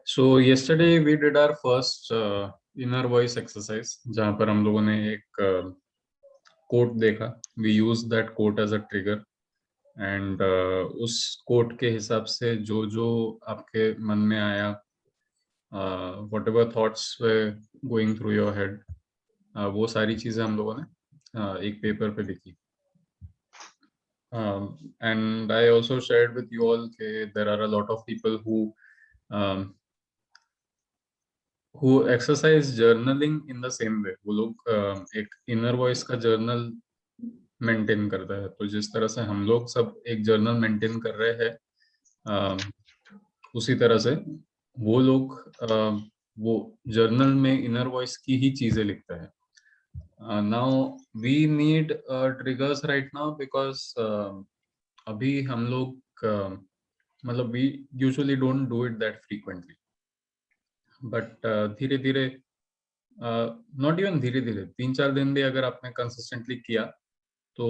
So yesterday we did our first inner voice exercise, जहाँ पर हम लोगों ने एक quote देखा. We used that quote as a trigger, and उस quote के हिसाब से जो जो आपके मन में आया, whatever thoughts were going through your head, वो सारी चीजें हम लोगों ने एक पेपर पे लिखी. And I also shared with you all that there are a lot of people who exercise journaling in the same way. वो लोग एक inner voice का journal मेंटेन करता है. तो जिस तरह से हम लोग सब एक जर्नल मेंटेन कर रहे हैं, उसी तरह से वो लोग वो जर्नल में इनर वॉइस की ही चीजें लिखते हैं. Now we need triggers right now because अभी हम लोग मतलब we usually don't do it that frequently, but धीरे धीरे, नॉट इवन धीरे धीरे, 3-4 दिन भी अगर आपने कंसिस्टेंटली किया तो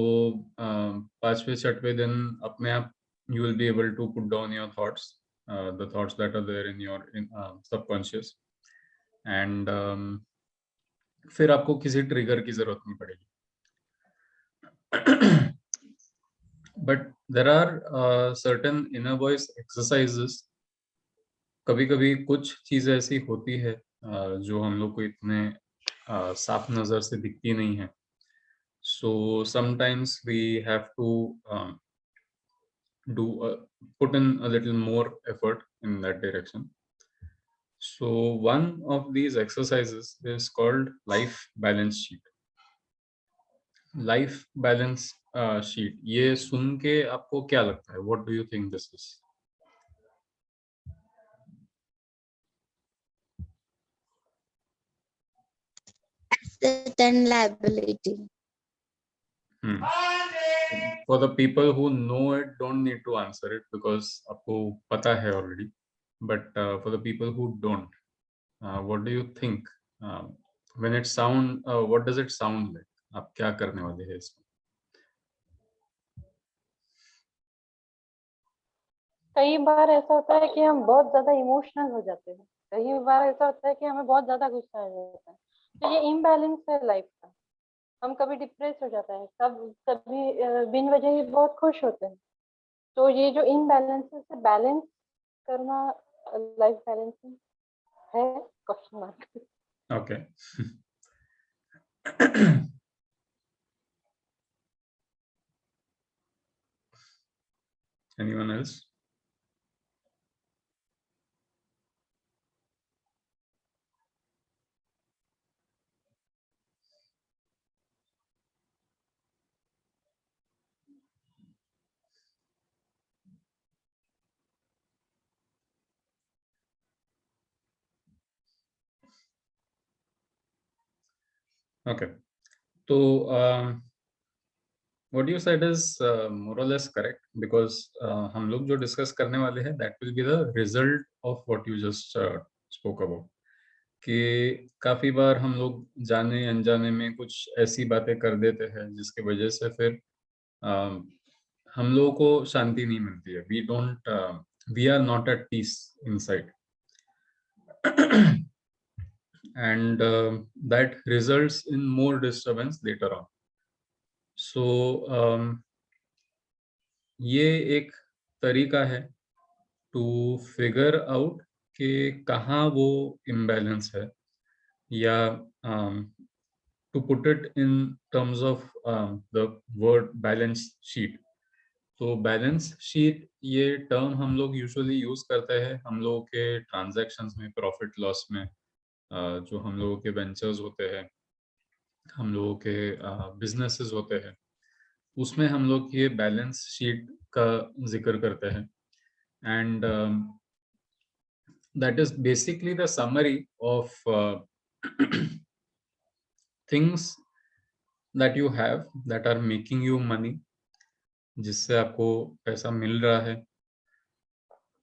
5वें 6वें दिन अपने आप you will be able to put down your thoughts, the thoughts that are there in your subconscious, and फिर आपको किसी ट्रिगर की जरूरत नहीं पड़ेगी. But there are certain inner voice exercises. कभी कभी कुछ चीजें ऐसी होती है जो हम लोग को इतने साफ नजर से दिखती नहीं है. So sometimes we have to put in a little more effort in that direction. So one of these exercises is called life balance sheet. Life balance sheet. ये सुन के आपको क्या लगता है? What do you think this is? Asset and liability. For the people who know it, don't need to answer it because आपको पता है already. But for the people who don't, what do you think? When it what does it sound like? आप क्या करने वाले हैं इसमें? कई बार ऐसा होता है कि हम बहुत ज्यादा इमोशनल हो जाते हैं. कई बार ऐसा होता है कि हमें बहुत ज्यादा गुस्सा आ जाता है. तो ये इम्बैलेंस है लाइफ का. हम कभी डिप्रेस हो जाता है, कभी बिन वजह ही बहुत खुश होते हैं. तो ये जो इम्बैलेंस से बैलेंस करना लाइफ बैलेंसिंग है, question mark. Okay. Anyone else? Okay. So what you said is more or less correct because हम लोग जो डिस्कस करने वाले हैं that will be the result of what you just spoke about. कि काफी बार हम लोग जाने अनजाने में कुछ ऐसी बातें कर देते हैं जिसकी वजह से फिर हम लोगों को शांति नहीं मिलती है. We are not at peace inside. And that results in more disturbance later on. So ये एक तरीका है टू फिगर आउट कि कहाँ वो इम्बैलेंस है, या to put it in terms of the word balance sheet. तो बैलेंस शीट ये टर्म हम लोग यूजुअली यूज करते हैं हम लोगों के ट्रांजैक्शंस में, प्रॉफिट लॉस में, जो हम लोगों के वेंचर्स होते हैं, हम लोगों के बिजनेसेस होते हैं, उसमें हम लोग ये बैलेंस शीट का जिक्र करते हैं. And that is basically the summary of things that you have that are making you money, जिससे आपको पैसा मिल रहा है.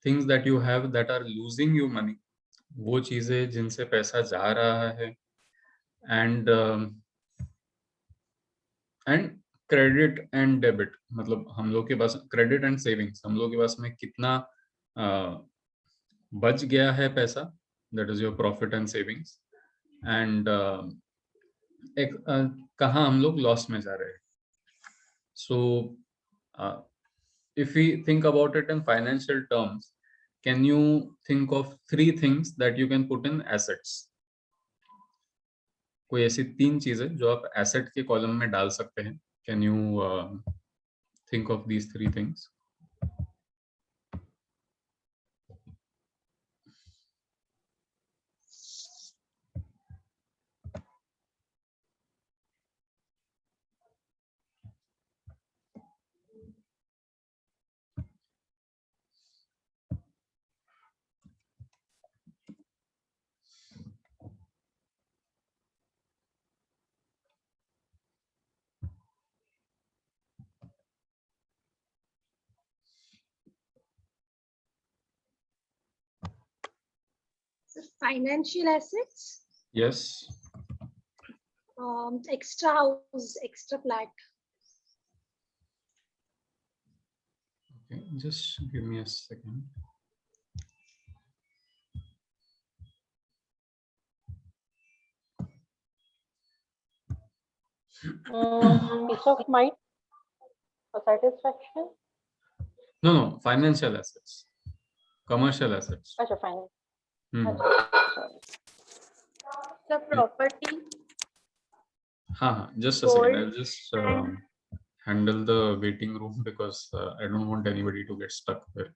Things that you have that are losing you money, वो चीजें जिनसे पैसा जा रहा है. एंड क्रेडिट एंड डेबिट, मतलब हम लोग के पास क्रेडिट एंड सेविंग्स, हम लोग के पास में कितना बच गया है पैसा, that is your profit and savings, and एक कहाँ हम लोग लॉस में जा रहे हैं. सो if we think about it in financial terms, can you think of 3 things that you can put in assets? कोई ऐसी 3 चीजें जो आप एसेट के कॉलम में डाल सकते हैं. Can you think of these 3 things? Financial assets, Yes. extra house, extra flat. Okay, just give me a second. Peace of mind or satisfaction. No, financial assets, commercial assets. अच्छा, finance. Hmm. The property, हाँ, just a second. I'll Gold just and- handle the waiting room because I don't want anybody to get stuck there.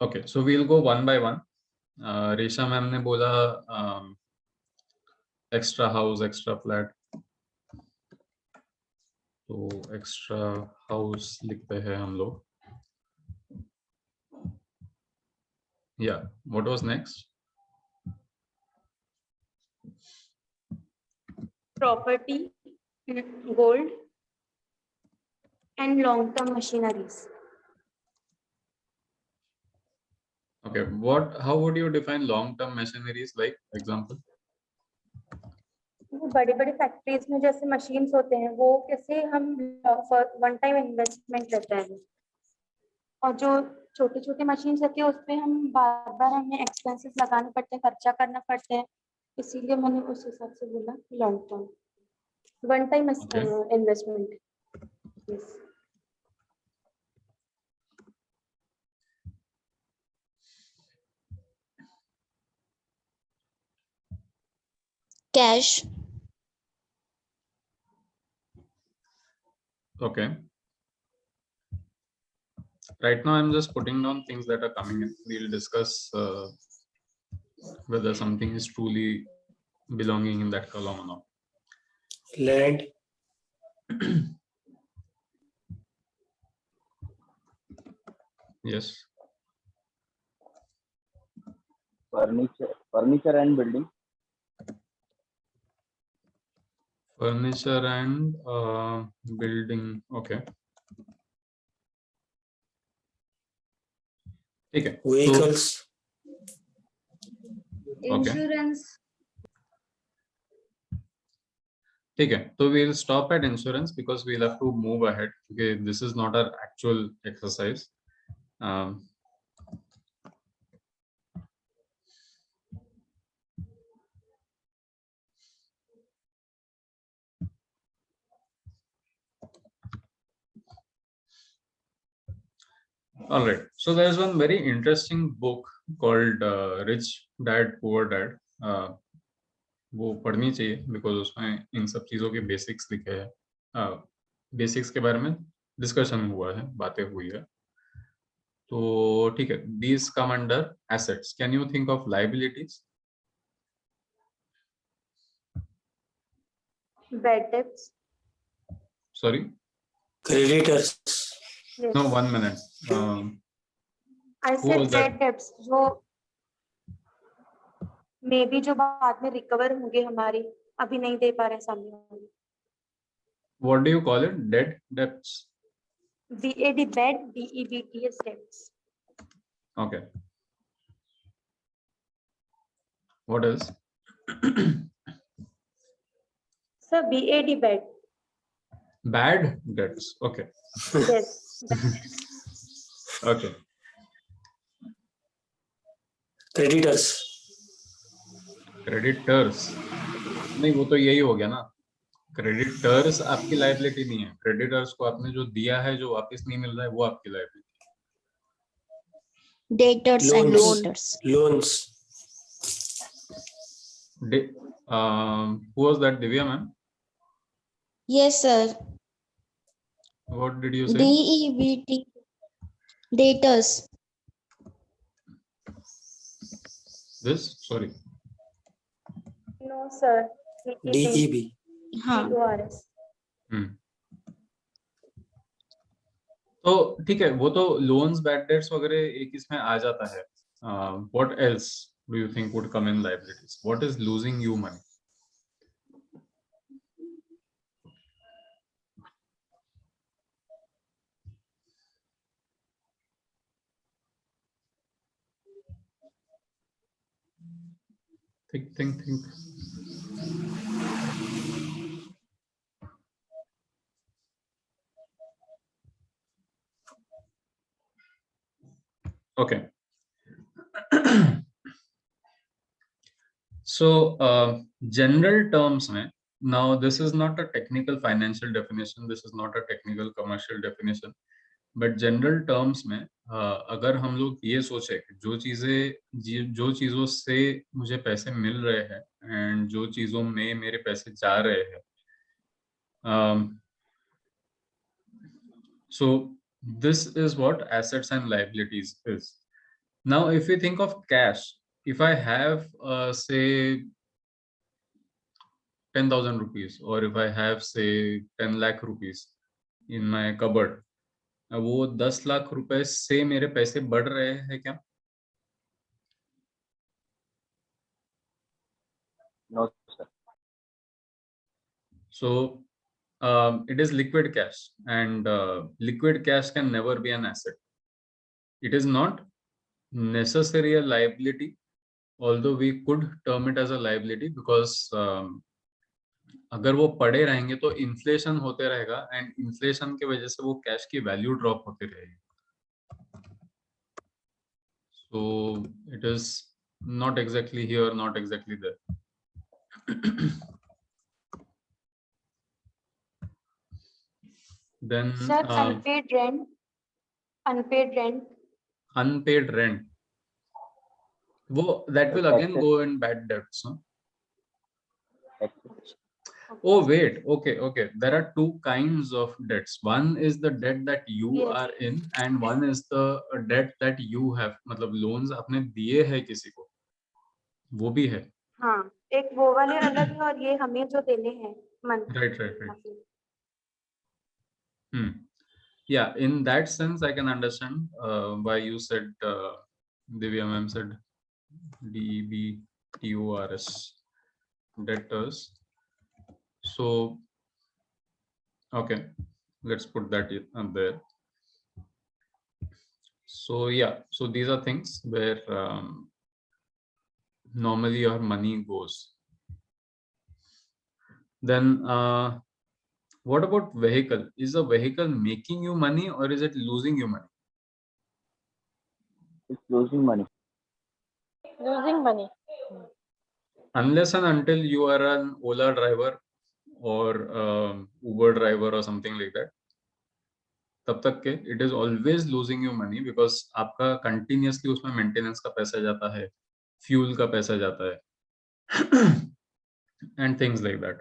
Okay, so we'll go one by one. रेशा ma'am ने बोला extra house, extra flat, तो extra house लिखते हैं हम लोग. या what was next? property, gold, and long-term machineries. Okay, how would you define long term machineries? Like example? बड़ी बड़ी फैक्ट्रीज में जैसे मशीन्स होते हैं वो कैसे हम वन टाइम इन्वेस्टमेंट रहता है, और जो छोटी छोटी मशीन्स रहती है उसपे हम बार बार हमें एक्सपेंसेस लगाने पड़ते हैं, खर्चा करना पड़ता है, इसीलिए मैंने उस हिसाब से बोला long term one time investment. Cash. Okay. Right now I'm just putting down things that are coming in. We'll discuss whether something is truly belonging in that column or not. Land. Yes. Furniture and building. Furniture and building. Okay. ठीक है. Vehicles. Insurance. ठीक है, तो we'll stop at insurance because we'll have to move ahead. Okay, this is not our actual exercise. All right, so there's one very interesting book called Rich Dad Poor Dad. वो पढ़नी चाहिए because उसमें इन सब चीज़ों के basics लिखे हैं. Basics के बारे में डिस्कशन हुआ है, बातें हुई है. तो ठीक है, these come under assets. Can you think of liabilities? Bad debts. Sorry? Creditors. Yes. No, 1 minute. I who was said that? bad debts जो मे बी जो बाद में रिकवर होंगे हमारी, अभी नहीं दे पा रहे सामने वाले. What do you call it? Debt debts? BAD bad, DEBTS debts. Okay. What else? Sir, BAD bad. Bad debts. Okay. Yes. Okay. creditors, creditors नहीं, वो तो यही हो गया ना। क्रेडिटर्स आपकी लायबिलिटी नहीं है, क्रेडिटर्स को आपने जो दिया है जो वापस नहीं मिल रहा है वो आपकी liability. Debtors and loans, creditors. loans, Who was that, Divya ma'am? Yes, sir. What did you say? DEBT. Debtors. This, sorry. No, sir. DEB, हाँ. DORS. तो ठीक है, वो तो लोन्स, बैड डेट्स वगैरह एक इसमें आ जाता है। What else do you think would come in liabilities? What is losing you money? think. Okay. So general terms mein, now this is not a technical financial definition, this is not a technical commercial definition, but general terms में अगर हम लोग ये सोचे कि जो चीज़ों से मुझे पैसे मिल रहे हैं एंड जो चीज़ों में मेरे पैसे जा रहे हैं, so this is what assets and liabilities is. Now if we think of cash, if I have say 10,000 rupees or if I have say 10 lakh rupees in my cupboard, वो 10 लाख रुपए से मेरे पैसे बढ़ रहे हैं क्या? No, sir. So it is liquid cash, and liquid cash can never be an asset. It is not necessarily a liability, although we could term it as a liability because अगर वो पड़े रहेंगे तो इन्फ्लेशन होते रहेगा and inflation की वजह से वो कैश की वैल्यू ड्रॉप होती रहेगी. So it is not exactly here, not exactly there. Then Sir, unpaid rent. Unpaid rent. That will again go in bad debts, no? Oh wait, okay. There are two kinds of debts. One is the debt that you Yes. are in, and one is the debt that you have. मतलब loans आपने दिए हैं किसी को, वो भी है. हाँ, एक वो वाले अलग है और ये हमें जो देने हैं month. Right. Yeah, in that sense, I can understand why you said, Divya ma'am said DEBTORS, debtors. So, okay, let's put that up there. So yeah, so these are things where normally your money goes. Then what about vehicle? Is a vehicle making you money or is it losing you money? It's losing money. Losing money. Unless and until you are an Ola driver or Uber driver or something like that, तब तक के it is always losing you money because आपका continuously उसमें maintenance का पैसा जाता है, fuel का पैसा जाता है, and things like that.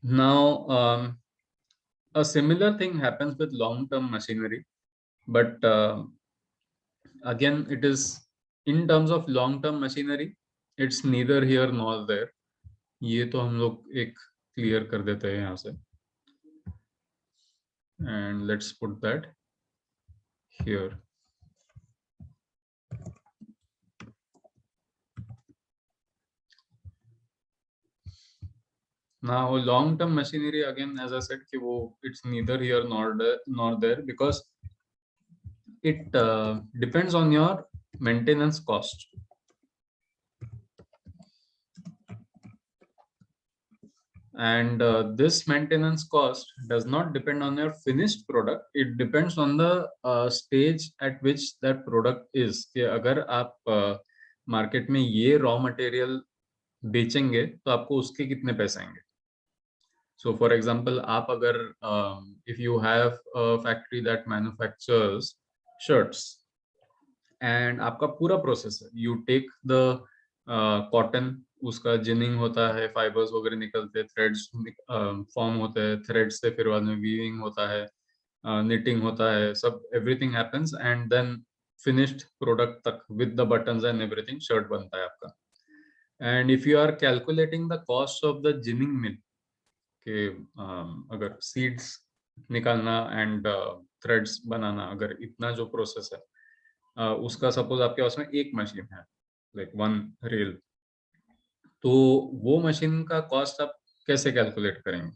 Now a similar thing happens with long-term machinery, but again it is in terms of long-term machinery, it's neither here nor there. ये तो हम लोग एक clear कर देते हैं यहाँ से. And let's put that here. Now long-term machinery, again as I said कि वो it's neither here nor there because it depends on your maintenance cost. And this maintenance cost does not depend on your finished product, it depends on the stage at which that product is. कि अगर आप market में ये raw material बेचेंगे तो आपको उसके कितने पैसे आएंगे. सो फॉर एग्जांपल आप अगर if you have a factory that manufactures shirts and आपका पूरा प्रोसेस है, यू टेक द कॉटन, उसका जिनिंग होता है, फाइबर्स वगैरह निकलते हैं, थ्रेड्स फॉर्म होते हैं, थ्रेड्स से फिर बाद में वीविंग होता है, knitting होता है, सब everything happens and then finished product तक with the buttons and everything shirt बनता है आपका. And if you are calculating the cost of the ginning mill के अगर seeds निकालना and threads बनाना, अगर इतना जो प्रोसेस है उसका सपोज आपके पास में एक मशीन है लाइक वन रेल, तो वो मशीन का कॉस्ट आप कैसे कैलकुलेट करेंगे?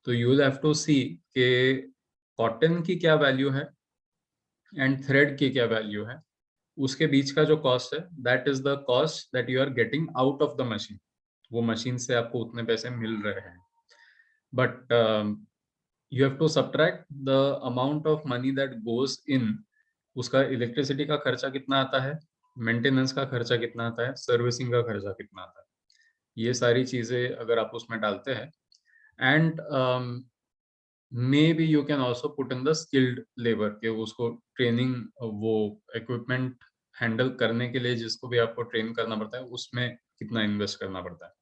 तो यू विल हैव टू सी के कॉटन की क्या वैल्यू है एंड थ्रेड की क्या वैल्यू है, उसके बीच का जो कॉस्ट है that is the cost that you are getting out of the machine. वो मशीन से आपको उतने पैसे मिल रहे हैं, but you have to subtract the amount of money that goes in. उसका इलेक्ट्रिसिटी का खर्चा कितना आता है, मेंटेनेंस का खर्चा कितना आता है, सर्विसिंग का खर्चा कितना आता है, ये सारी चीजें अगर आप उसमें डालते हैं and maybe you can also put in the skilled labor के उसको ट्रेनिंग, वो इक्विपमेंट हैंडल करने के लिए जिसको भी आपको ट्रेन करना पड़ता है उसमें कितना इन्वेस्ट करना पड़ता है.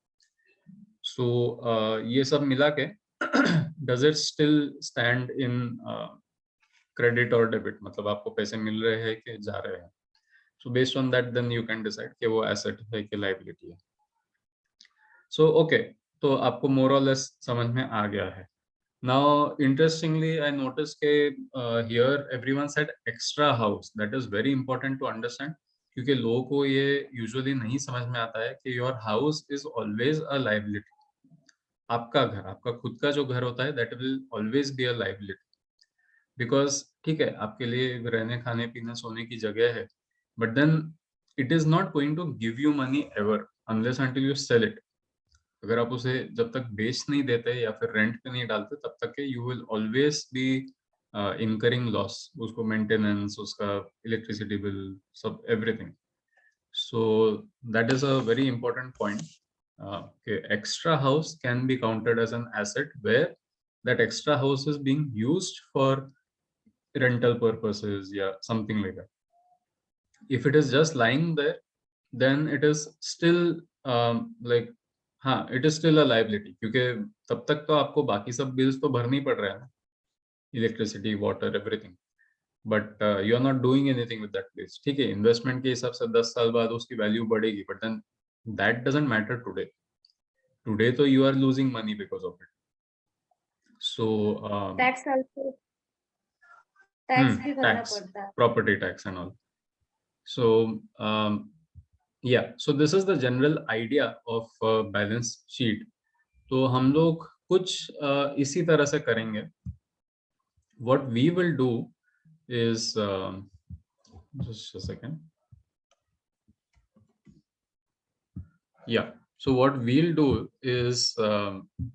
सो ये सब मिला के does it still stand in credit और डेबिट, मतलब आपको पैसे मिल रहे हैं कि जा रहे हैं. So based on that then you can decide कि वो एसेट है कि लायबिलिटी है. सो ओके, तो आपको मोर और लेस समझ में आ गया है. Now, interestingly, I noticed that here everyone said extra house. That is very important to understand, क्योंकि लोगों को ये usually नहीं समझ में आता है कि your house is always a liability. आपका घर, आपका खुद का जो घर होता है, that will always be a liability. Because ठीक है, आपके लिए रहने, खाने, पीने, सोने की जगह है, but then it is not going to give you money ever unless until you sell it. अगर आप उसे जब तक बेच नहीं देते या फिर रेंट पे नहीं डालते तब तक के you will always be incurring loss, उसको मेंटेनेंस, उसका इलेक्ट्रिसिटी बिल, सब everything. So that is a very important point. Extra house can be counted as an asset where that extra house is being used for rental purposes या something like that. If it is just lying there, then it is still like हाँ, it is still a liability, क्योंकि तब तक तो आपको बाकी सब bills तो भरनी पड़ रहे हैं ना, electricity, water, everything, but you are not doing anything with that place. ठीक है, इन्वेस्टमेंट के हिसाब से 10 साल बाद उसकी वैल्यू बढ़ेगी, but then that doesn't matter today. Today तो you are losing money because of it. So tax also tax भी भरना टैक्स, पड़ता है. Property tax and all. So yeah, so this is the general idea of balance sheet. तो हम लोग कुछ इसी तरह से करेंगे. What we will do is just a second. Yeah, so what we'll do is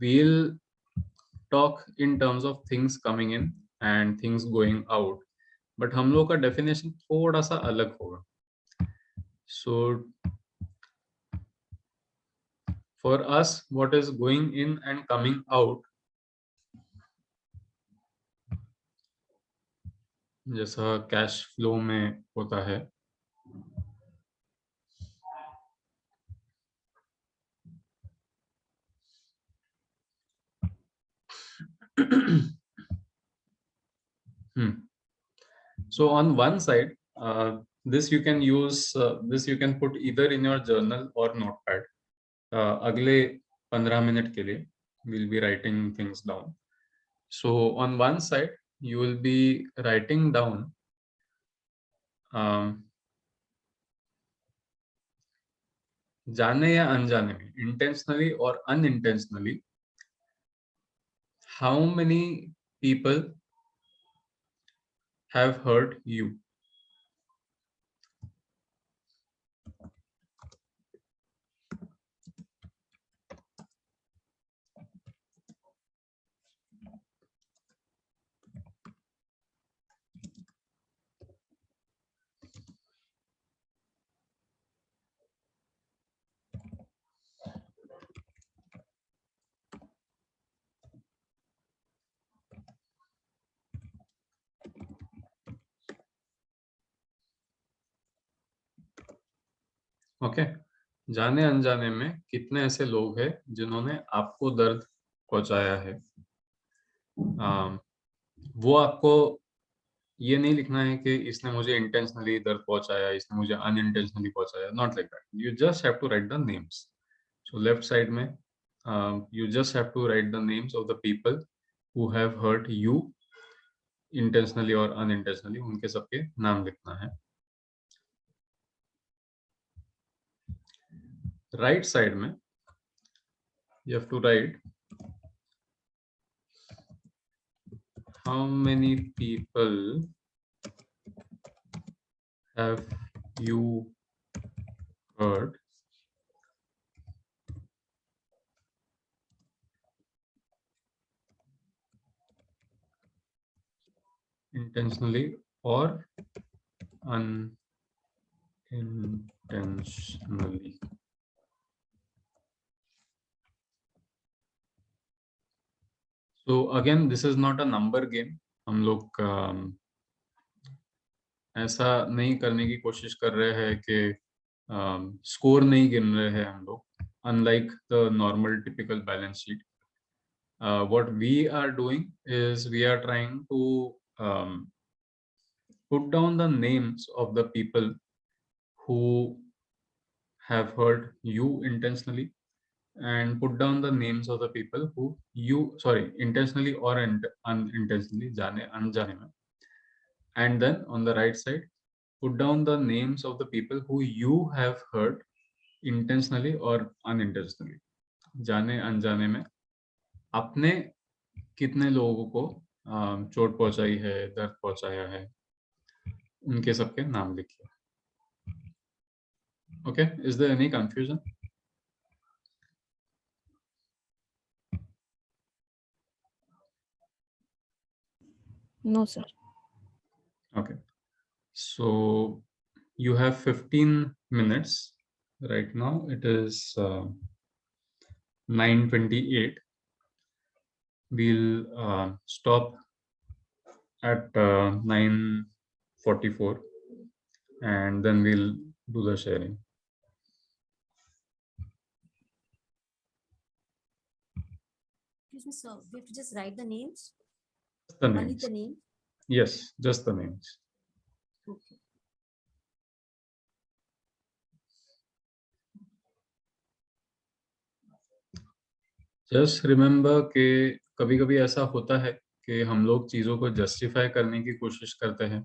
we'll talk in terms of things coming in and things going out, but हम लोग का definition थोड़ा सा अलग होगा. So for us, what is going in and coming out, जैसा cash flow में होता है, so on one side, this you can use, this you can put either in your journal or notepad. अगले 15 minute के लिए we'll be writing things down. So on one side you will be writing down जाने या अनजाने में, intentionally or unintentionally, how many people have hurt you. Okay, जाने अनजाने में कितने ऐसे लोग हैं जिन्होंने आपको दर्द पहुंचाया है। वो आपको ये नहीं लिखना है कि इसने मुझे इंटेंशनली दर्द पहुंचाया, इसने मुझे अनइंटेंशनली पहुंचाया, not like that. You just have to write the names. So left side में you just have to write the names of the people who have hurt you intentionally और अनइंटेंशनली, उनके सबके नाम लिखना है। राइट साइड में you have to write how many people have you hurt intentionally or unintentionally. So again, this is not a number game. हम लोग ऐसा नहीं करने की कोशिश कर रहे हैं कि स्कोर नहीं गिन रहे हैं हम लोग, unlike the normal typical balance sheet. What we are doing is we are trying to put down the names of the people who have hurt you intentionally and put down the names of the people who you intentionally or unintentionally, जाने अनजाने में, and then on the right side put down the names of the people who you have hurt intentionally or unintentionally, जाने अनजाने में आपने कितने लोगों को चोट पहुंचाई है, दर्द पहुंचाया है, उनके सबके नाम लिखिए। Okay, is there any confusion? No, sir. Okay, so you have 15 minutes. Right now it is 9:28. We'll stop at 9:44 and then we'll do the sharing. Excuse me, sir. We have to just write the names. Just the Only names. the name. Yes, just the names. Okay. Just remember कि कभी-कभी ऐसा होता है कि हम लोग चीज़ों को जस्टिफाई करने की कोशिश करते हैं।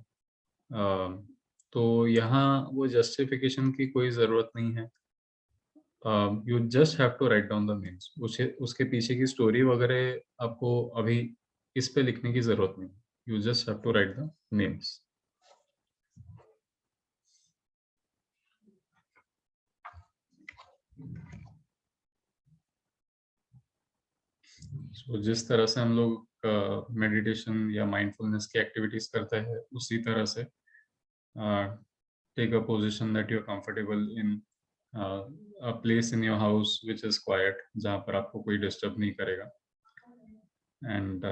तो यहाँ वो जस्टिफिकेशन की कोई ज़रूरत नहीं है। You just have to write down the names. उसके पीछे की स्टोरी वगैरह आपको अभी इस पे लिखने की ज़रूरत नहीं। You just have to write the names. So, जिस तरह से हम लोग मेडिटेशन या माइंडफुलनेस की एक्टिविटीज करते हैं उसी तरह से take a position that you are comfortable in, a place in your house which is quiet, जहाँ पर आपको कोई डिस्टर्ब नहीं करेगा, and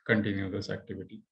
continue this activity.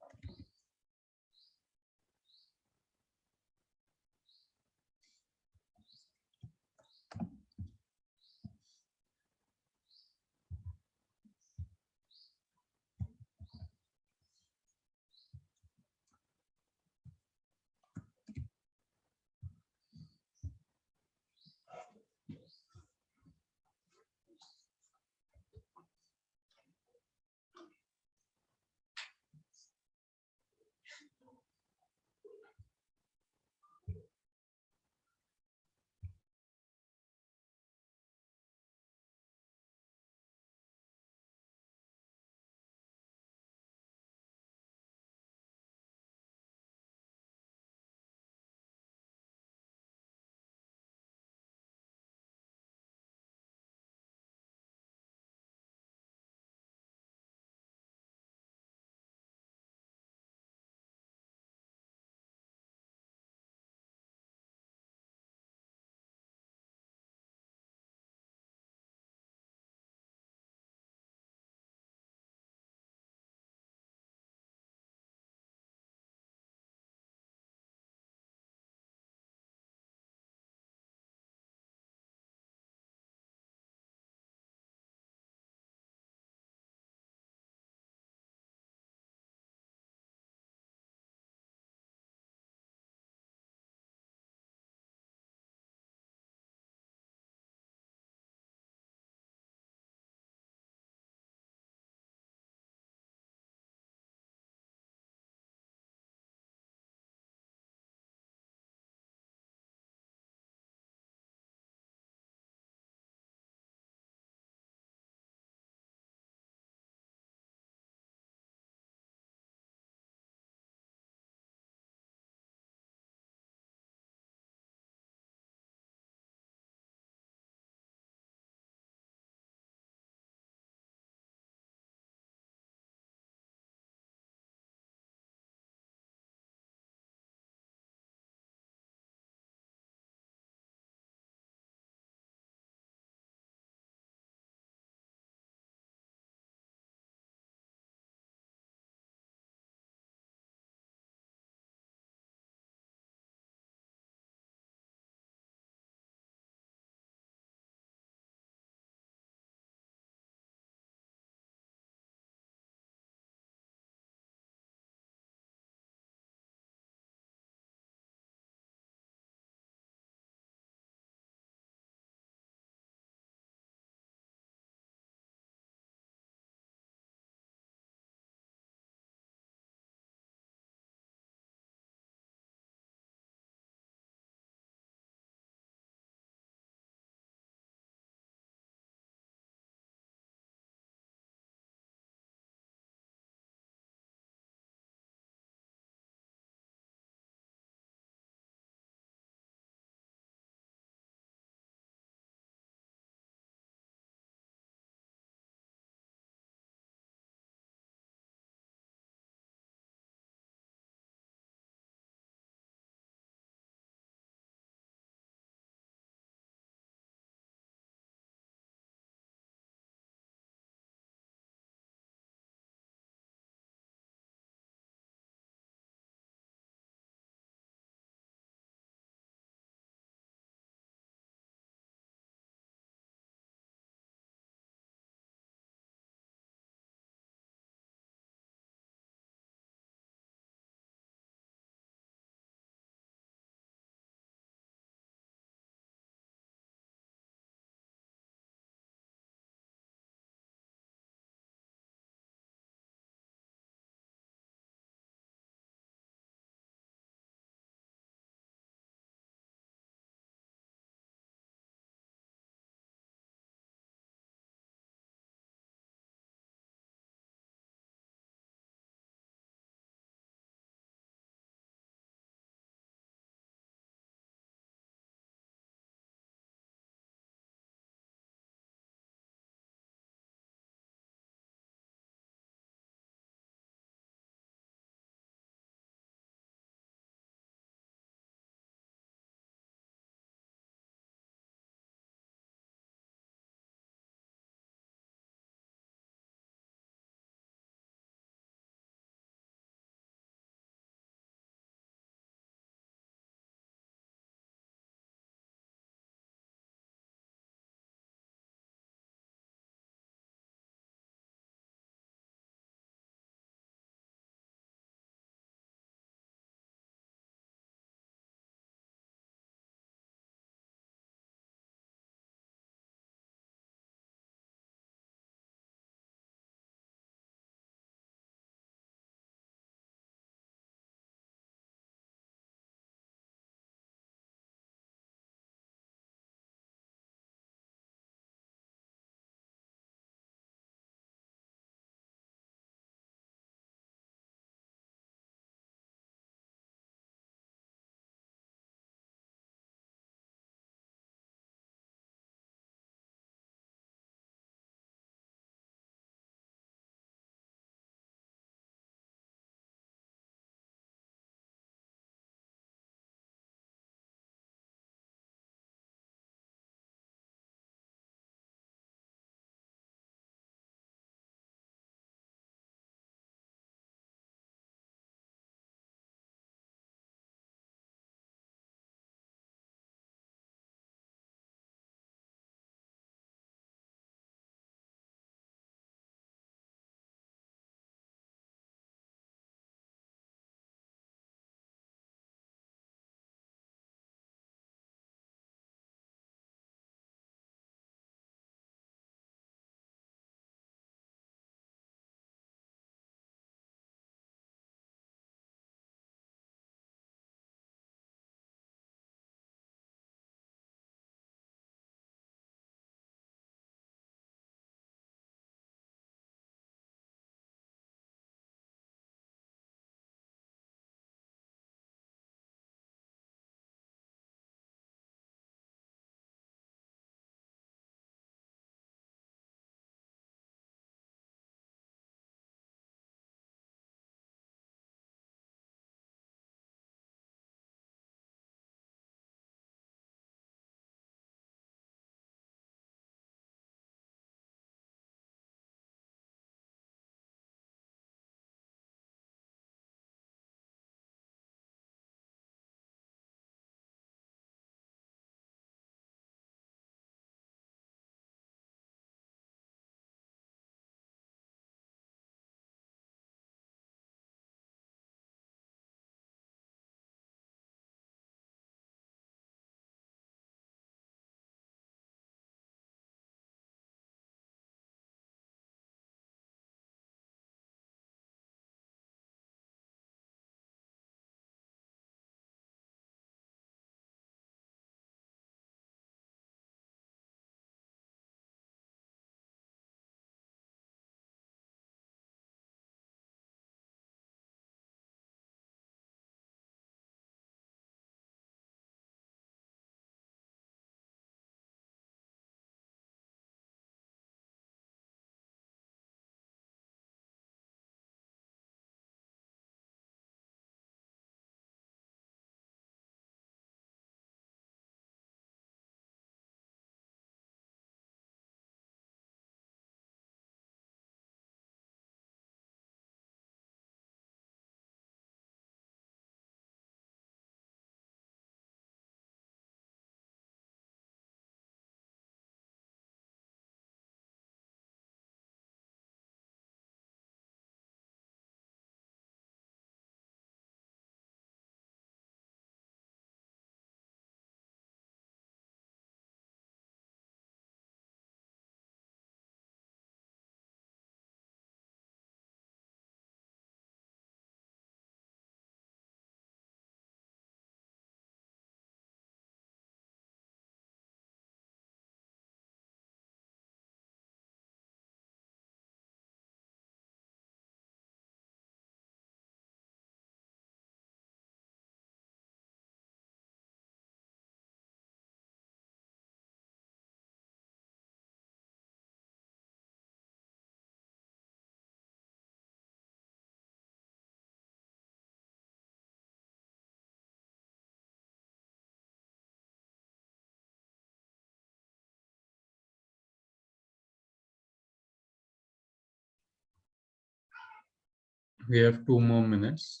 We have 2 more minutes.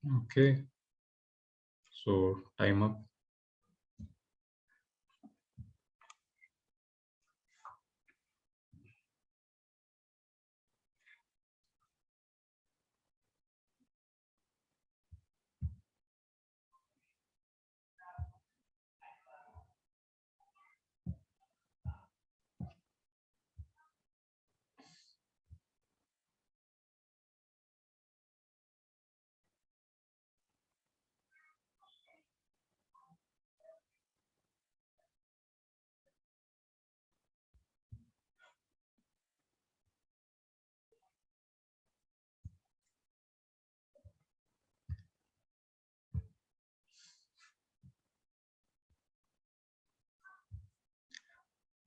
Okay, so time up.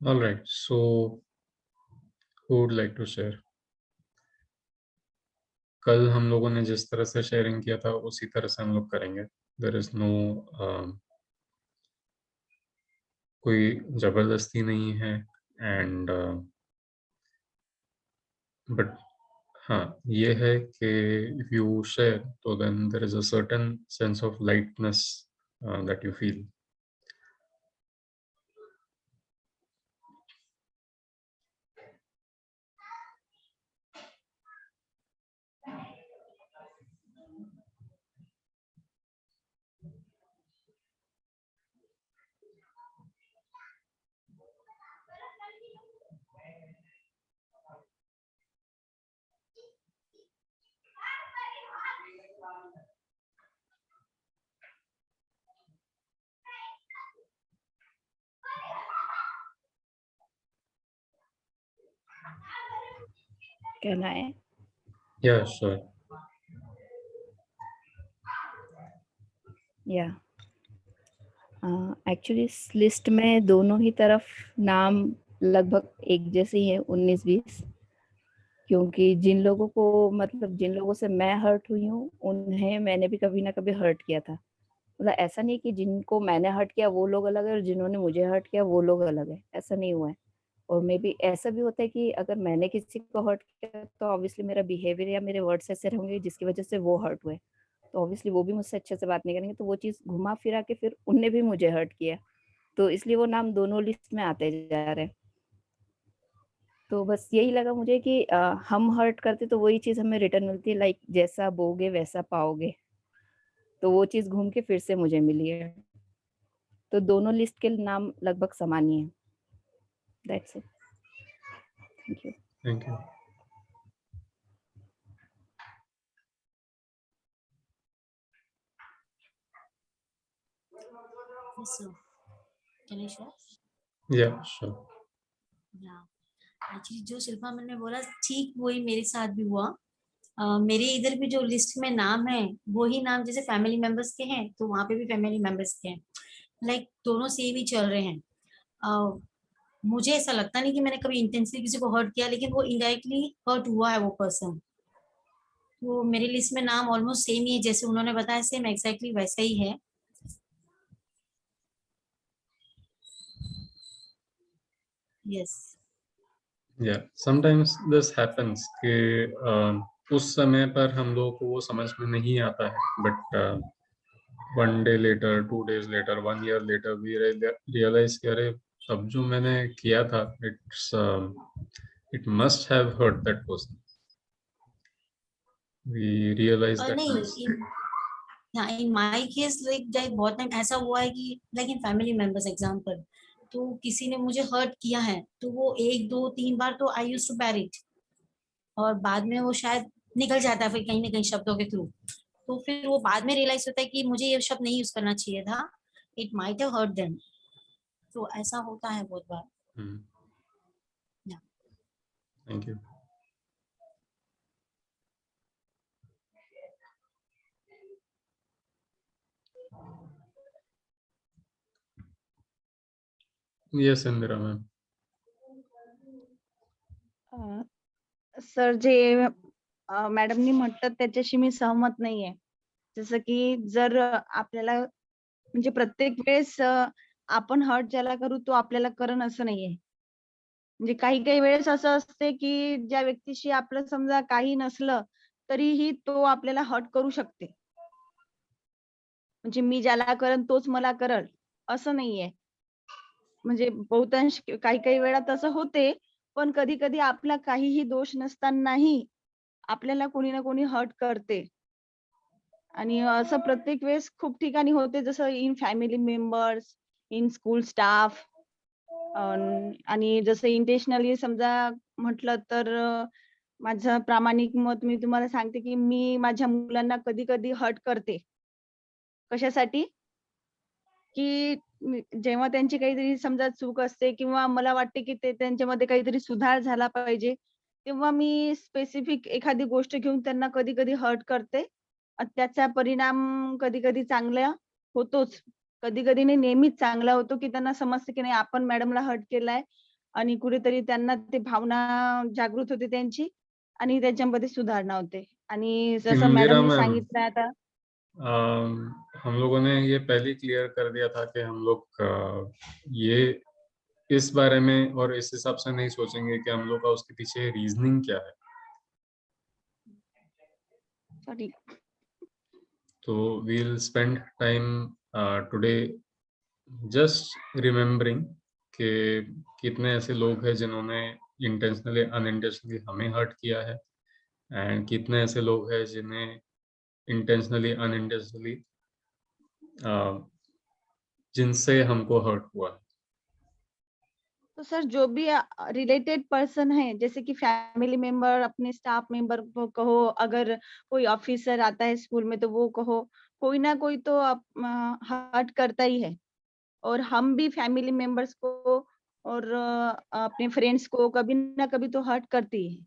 All right, so who would like to share? कल हम लोगों ने जिस तरह से शेयरिंग किया था उसी तरह से हम लोग करेंगे. देयर इज नो कोई जबरदस्ती नहीं है एंड बट हाँ ये है कि इफ यू शेयर तो then there is a certain sense of lightness that you feel. Can I? Yeah, sure. Yeah. Actually इस लिस्ट में दोनों ही तरफ नाम लगभग एक जैसे ही है 19-20. क्योंकि जिन लोगों को मतलब जिन लोगों से मैं हर्ट हुई हूँ उन्हें मैंने भी कभी ना कभी हर्ट किया था। मतलब ऐसा नहीं कि जिनको मैंने हर्ट किया वो लोग अलग है और जिन्होंने मुझे हर्ट किया वो लोग अलग है, ऐसा नहीं हुआ है। और मे बी ऐसा भी होता है कि अगर मैंने किसी को हर्ट किया तो ऑब्वियसली मेरा बिहेवियर या मेरे वर्ड्स ऐसे होंगे जिसकी वजह से वो हर्ट हुए, तो ऑब्वियसली वो भी मुझसे अच्छे से बात नहीं करेंगे, तो वो चीज़ घुमा फिरा के फिर उनने भी मुझे हर्ट किया, तो इसलिए वो नाम दोनों लिस्ट में आते जा रहे हैं। तो बस यही लगा मुझे कि हम हर्ट करते तो वही चीज़ हमें रिटर्न मिलती है, लाइक जैसा बोगे वैसा पाओगे, तो वो चीज़ घूम के फिर से मुझे मिली है। तो दोनों लिस्ट के नाम लगभग समान ही हैं। That's it. Thank you. Thank you. Yes, sir. Can I share? या श्योर। Yeah. Actually, जो शिल्पा मैम ने बोला ठीक वही मेरे साथ भी हुआ। मेरे इधर भी जो लिस्ट में नाम है वही नाम जैसे फैमिली मेंबर्स के हैं तो वहाँ पे भी फैमिली मेंबर्स के हैं, लाइक दोनों सेम ही चल रहे हैं। मुझे ऐसा लगता नहीं कि मैंने कभी इंटेंशनली किसी को हर्ट किया, लेकिन वो इनडायरेक्टली हर्ट हुआ है वो पर्सन। तो मेरी लिस्ट में नाम ऑलमोस्ट सेम ही है, जैसे उन्होंने बताया सेम एग्जैक्टली वैसा ही है। यस। या समटाइम्स दिस हैपेंस कि उस समय पर हम लोगों को वो समझ में नहीं आता है, but 1 day later, 2 days later, 1 year later we realize कि अरे अब जो मैंने किया था it must have hurt that person. We realize और दैट नहीं मिस्टेक। हाँ, इन माय केस लाइक बहुत टाइम ऐसा हुआ है कि like in family members example, तो किसी ने मुझे हर्ट किया है तो वो 1 2 3 बार तो I used to bear it, और बाद में वो शायद निकल जाता है फिर कहीं ना कहीं शब्दों के थ्रू, तो फिर वो बाद में रियलाइज होता है कि मुझे ये शब्द नहीं यूज करना चाहिए था, it might have hurt them. तो ऐसा होता है बहुत बार। Thank you. Yes Indira ma'am. Sir जे मॅडमनी म्हटलं त्याच्याशी मी सहमत नाहीये. जसं की जर आपल्याला म्हणजे प्रत्येक वेळेस आपण हर्ट ज्याला करू तो आपल्याला करण असं नाहीये. म्हणजे काही काही वेळेस असं असते की ज्या व्यक्तीशी आपलं समजा काही नसलं तरीही तो आपल्याला हर्ट करू शकते. म्हणजे मी ज्याला करेन तोच मला करल असं नाहीये. म्हणजे बहुतांश काही काही वेळा तसं होते, पण कधी-कधी आपला काहीही दोष नसतानाही आपल्याला कोणी ना कोणी हर्ट करते. आणि असं प्रत्येक वेळेस खूप ठिकाणी होते जसं in family members, in school staff आणि जसं इंटेन्शनली समजा म्हटलं तर माझं प्रामाणिक मत मी तुम्हाला सांगते, की मी माझ्या मुलांना कधी-कधी हर्ट करते. कशासाठी? की जेव्हा त्यांची काहीतरी समजा चूक असते किंवा मला वाटते की ते त्यांच्यामध्ये काहीतरी सुधार झाला पाहिजे, तेव्हा मी स्पेसिफिक एखादी गोष्ट घेऊन त्यांना कधी-कधी हर्ट करते. त्याचा परिणाम कधी-कधी चांगला होतोच. कधी-कधी नाही, नेहमीच चांगला होतो, की त्यांना समजतं की नाही आपण मॅडमला हर्ट केलाय आणि कुठेतरी त्यांना ते भावना जागृत होते त्यांची आणि त्याच्यामध्ये सुधारणा होते. आणि जसं इंदिरा मॅडमनी मैम, सांगितलं आता हम लोगों ने ये पहले क्लियर कर दिया था कि हम लोग ये इस बारे में और इस हिसाब से नहीं सोचेंगे कि हम लोग का उसके पीछे रीजनिंग क्या है। सॉरी तो we'll spend time today just remembering कि कितने ऐसे लोग हैं जिन्होंने इंटेंशनली अनइंटेंशनली हमें हर्ट किया है, एंड कितने ऐसे लोग हैं जिन्हें इंटेंशनली अनइंटेंशनली जिनसे हमको हर्ट हुआ है। तो सर जो भी रिलेटेड पर्सन है जैसे कि फैमिली मेंबर अपने स्टाफ मेंबर को कहो, अगर कोई ऑफिसर आता है स्कूल में तो वो कहो, कोई ना कोई तो हर्ट करता ही है। और हम भी फैमिली मेंबर्स को और अपने फ्रेंड्स को कभी ना कभी तो हर्ट करती है।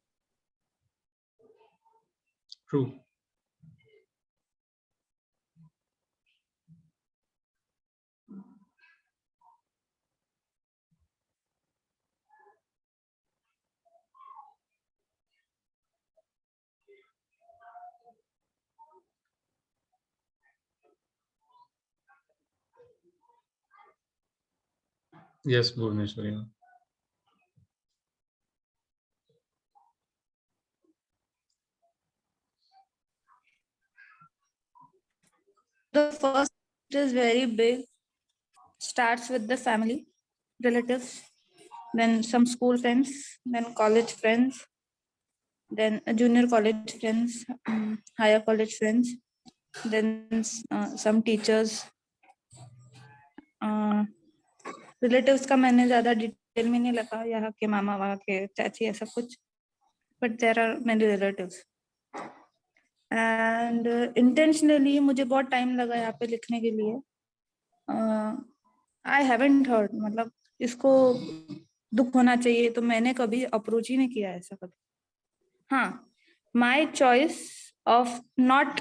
True. Yes, Bhuvaneshwari. The first is very big, starts with the family, relatives, then some school friends, then college friends, then junior college friends, higher college friends, then some teachers. Relatives का मैंने ज्यादा detail में नहीं लगा, यहाँ के मामा, वहाँ के चाची, ऐसा कुछ, but there are many relatives. And intentionally मुझे बहुत टाइम लगा यहाँ पे लिखने के लिए. आई हैवंट हर्ड, मतलब इसको दुख होना चाहिए तो मैंने कभी अप्रोच ही नहीं किया ऐसा कभी. हाँ, my choice of not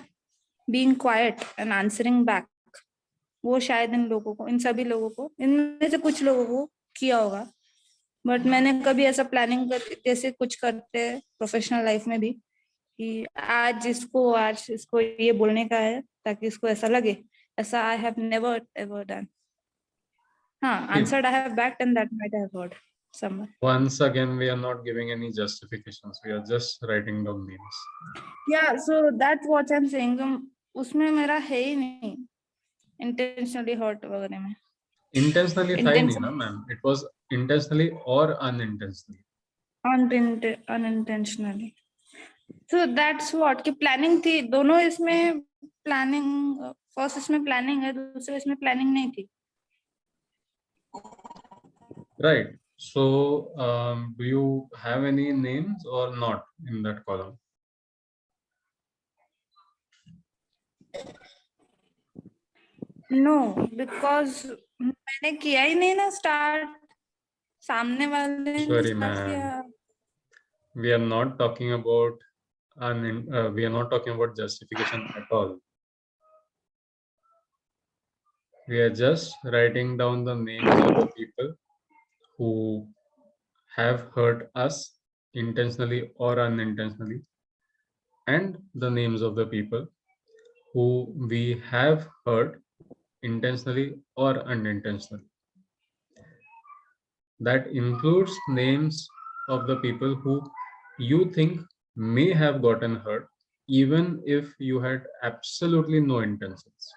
being quiet and answering back, वो शायद इन लोगों को, इन सभी लोगों को, इनमें से कुछ लोगों को किया होगा, बट मैंने कभी ऐसा प्लानिंग कर, जैसे कुछ करते हैं प्रोफेशनल लाइफ में भी, कि आज इसको ये बोलने का है ताकि इसको ऐसा लगे, ऐसा I have never ever done. हाँ, answered I have backed and that might have heard somewhere. Once again, we are not giving any justifications. We are just writing down names. Yeah, so that's what I'm saying. उसमें मेरा है ही नहीं intentionally hurt वगैरह में. Intentionally था ही नहीं ना ma'am. It was intentionally or unintentionally. Unintentionally. So that's what कि planning थी, दोनों इसमें planning, first इसमें planning है, दूसरे इसमें planning नहीं थी. Right. So, do you have any names or not in that column? No, because मैंने किया ही नहीं ना start, सामने वाले ने Sorry, start किया. ma'am. We are not talking about we are not talking about justification at all. We are just writing down the names of the people who have hurt us intentionally or unintentionally, and the names of the people who we have hurt intentionally or unintentionally. That includes names of the people who you think may have gotten hurt, even if you had absolutely no intentions.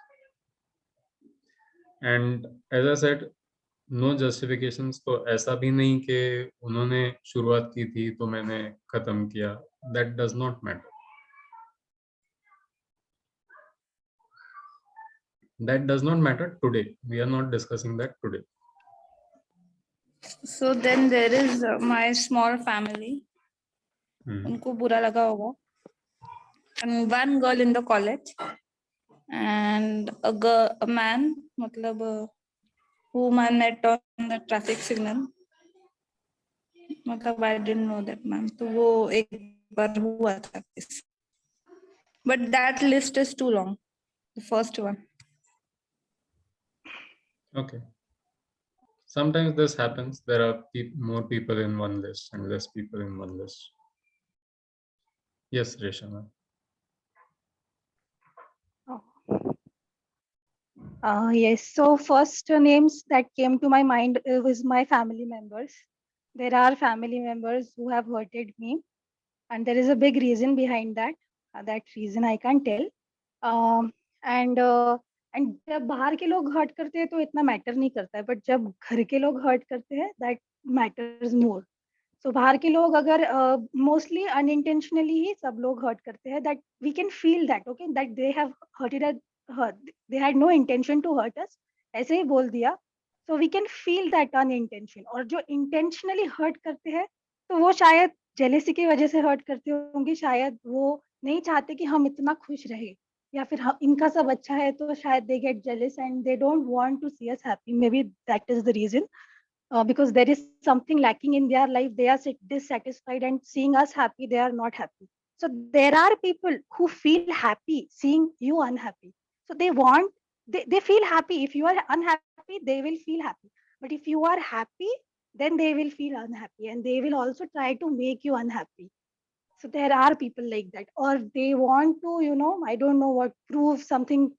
And as I said, no justifications. तो ऐसा भी नहीं कि उन्होंने शुरुआत की थी तो मैंने खत्म किया. That does not matter. That does not matter today. We are not discussing that today. So then there is my small family. उनको बुरा लगा होगा. And one girl in the college and a man, मतलब whom I met on the traffic signal. मतलब I didn't know that man. तो वो एक बार हुआ था. But that list is too long. The first one. Okay. Sometimes this happens. There are more people in one list and less people in one list. Yes, Reshama. Yes, so first names that came to my mind was my family members. There are family members who have hurted me, and there is a big reason behind that. That reason I can't tell. And जब बाहर के लोग hurt करते हैं तो इतना matter नहीं करता है, बट जब घर के लोग हर्ट करते हैं दैट मैटर्स मोर. सो बाहर के लोग अगर मोस्टली अनइंटेंशनली ही सब लोग हर्ट करते हैं, that we can feel that okay that they have hurted, they had no intention to hurt us, ऐसे ही बोल दिया. So we can feel that unintention. और जो इंटेंशनली हर्ट करते हैं तो वो शायद जेलेसी की वजह से हर्ट करते होंगे, शायद वो नहीं चाहते कि हम इतना खुश रहे, या फिर इनका सब अच्छा है तो शायद they get jealous and they don't want to see us happy. May be that is the reason. Because there is something lacking in their life, they are dissatisfied, and seeing us happy they are not happy. So there are people who feel happy seeing you unhappy, so they want, they feel happy. If you are unhappy they will feel happy, but if you are happy then they will feel unhappy, and they will also try to make you unhappy. So there are people like that, or they want to, you know, I don't know what, prove something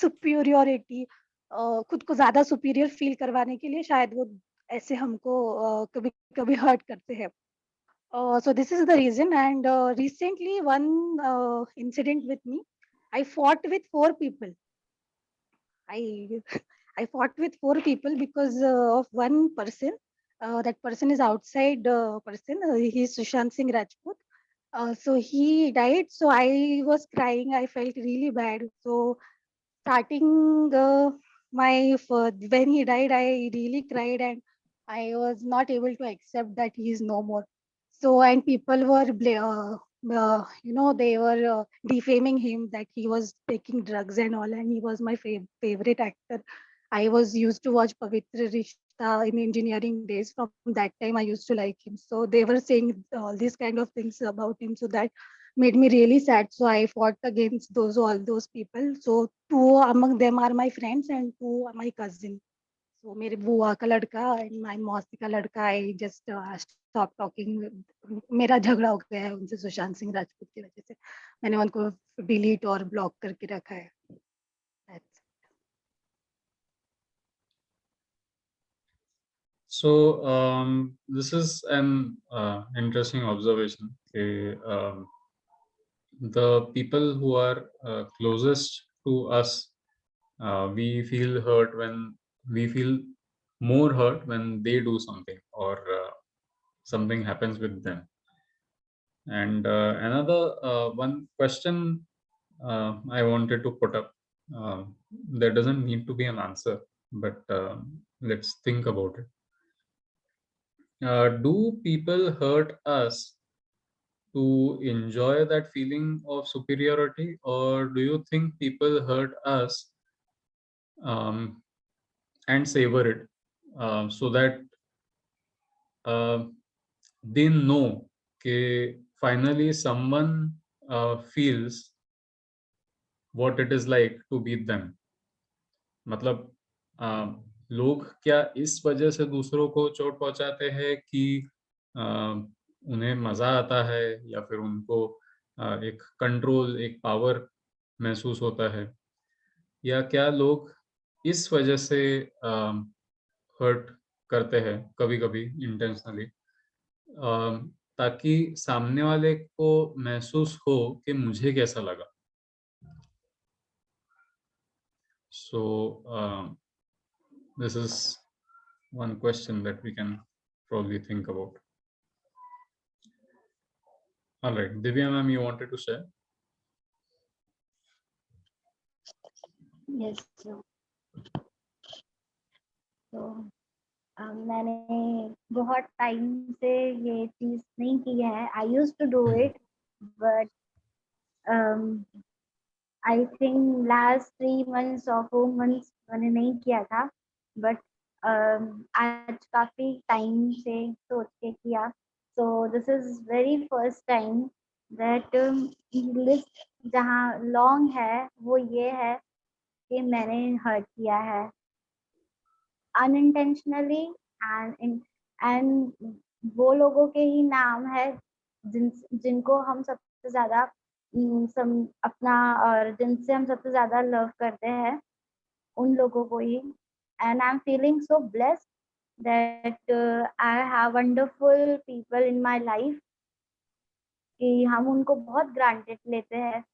superiority. खुद को ज्यादा superior feel करवाने के लिए शायद वो ऐसे हमको कभी कभी हर्ट करते हैं. So this is the reason. And recently one incident with me, I fought with 4 people. I I fought with 4 people because of one person. That person is outside person. He is Sushant Singh Rajput. So he died. So I was crying. I felt really bad. So starting when he died, I really cried and I was not able to accept that he is no more. So and people were they were defaming him that he was taking drugs and all, and he was my favorite actor. I was used to watch Pavitra Rishta in engineering days. From that time, I used to like him. So they were saying all these kind of things about him. So that made me really sad. So I fought against all those people. So 2 among them are my friends and 2 are my cousin. So मेरे बुआ का लड़का and my मौसी का लड़का, I just stop talking. मेरा झगड़ा हो गया है उनसे सुशांत सिंह राजपूत की वजह से. मैंने उनको डिलीट और ब्लॉक करके रखा है. That's So this is an interesting observation. Okay, the people who are closest to us, we feel hurt when we feel more hurt when they do something or something happens with them. And another one question I wanted to put up. There doesn't need to be an answer, but let's think about it. Do people hurt us to enjoy that feeling of superiority, or do you think people hurt us and savor it so that they know that finally someone feels what it is like to beat them? मतलब लोग क्या इस वजह से दूसरों को चोट पहुंचाते हैं कि उन्हें मजा आता है या फिर उनको एक कंट्रोल, एक पावर महसूस होता है, या क्या लोग इस वजह से हर्ट करते हैं कभी-कभी इंटेंशनली ताकि सामने वाले को महसूस हो कि मुझे कैसा लगा. So this is one question that we can probably think about. All right, Divya ma'am, you wanted to share? Yes, sir. तो मैंने बहुत टाइम से ये चीज नहीं की है. I used to do it, but I think last 3 months or 4 months मैंने नहीं किया था. But आज काफी टाइम से सोच के किया. So this is very first time that list जहाँ long है वो ये है कि मैंने हर्ट किया है unintentionally and वो लोगों के ही नाम है जिनको हम सबसे ज्यादा अपना और जिनसे हम सबसे ज्यादा लव करते हैं उन लोगों को ही. And I'm feeling so blessed that I have wonderful people in my life कि हम उनको बहुत granted लेते हैं.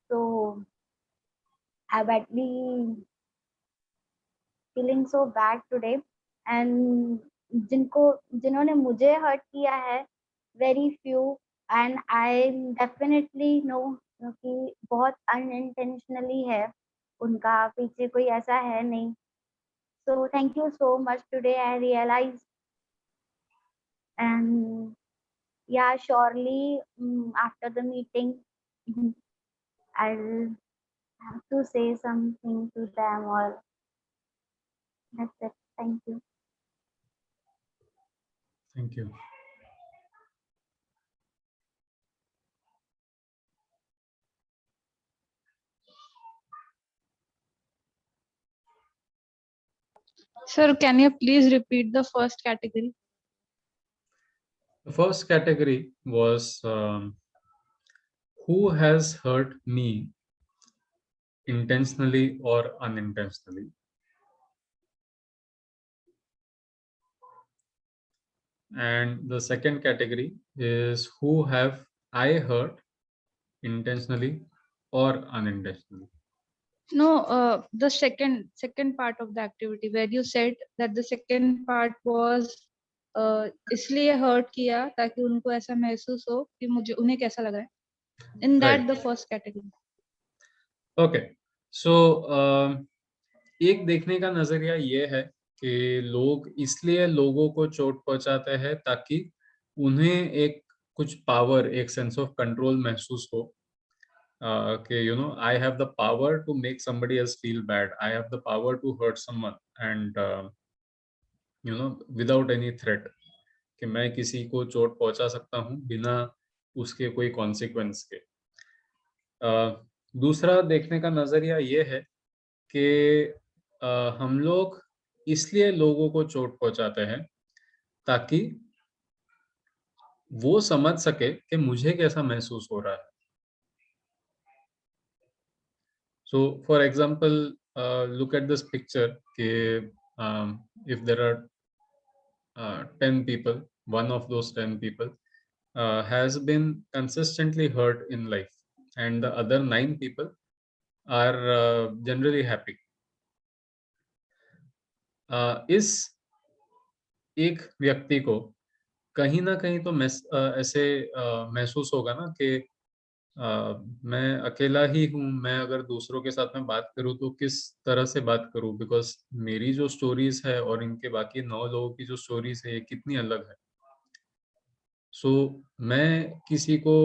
So I badly feeling so bad today. And जिन्होंने मुझे हर्ट किया है very few, and I definitely know कि बहुत unintentionally है, उनका पीछे कोई ऐसा है नहीं. So thank you so much. Today I realized, and yeah, surely after the meeting I'll have to say something to them, or that's it. Thank you. Thank you. Sir, can you please repeat the first category? The first category was who has hurt me intentionally or unintentionally. And the second category is who have I hurt intentionally or unintentionally. No, the second part of the activity where you said that the second part was इसलिए hurt किया ताकि उनको ऐसा महसूस हो कि मुझे उन्हें कैसा लग रहा है. In that Right. the first category. Okay. So एक देखने का नजरिया ये है कि लोग इसलिए लोगों को चोट पहुंचाते हैं ताकि उन्हें एक कुछ पावर, एक सेंस ऑफ कंट्रोल महसूस हो कि I have the power to make somebody else feel bad. I have the power to hurt someone and without any threat, कि मैं किसी को चोट पहुंचा सकता हूं बिना उसके कोई कॉन्सिक्वेंस के. दूसरा देखने का नजरिया ये है कि हम लोग इसलिए लोगों को चोट पहुंचाते हैं ताकि वो समझ सके कि मुझे कैसा महसूस हो रहा है. So for example, look at this picture कि if there are 10 people, one of those 10 people has been consistently hurt in life and the other 9 people are generally happy. इस एक व्यक्ति को कहीं ना कहीं तो ऐसे महसूस होगा ना कि मैं अकेला ही हूँ. मैं अगर दूसरों के साथ में बात करूँ तो किस तरह से बात करूँ, बिकॉज मेरी जो स्टोरीज है और इनके बाकी 9 लोगों की जो स्टोरीज है ये कितनी अलग है. सो मैं किसी को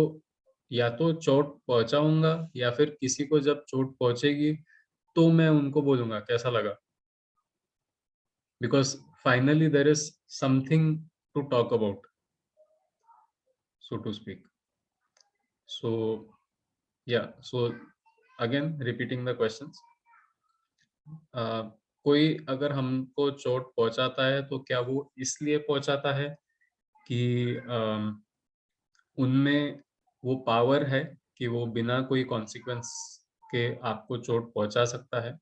या तो चोट पहुंचाऊंगा या फिर किसी को जब चोट पहुंचेगी तो मैं उनको बोलूंगा कैसा लगा, because finally there is something to talk about, so to speak. So yeah, so again repeating the questions, कोई अगर हमको चोट पहुंचाता है तो क्या वो इसलिए पहुंचाता है कि उनमें वो पावर है कि वो बिना कोई कॉन्सिक्वेंस के आपको चोट पहुंचा सकता है,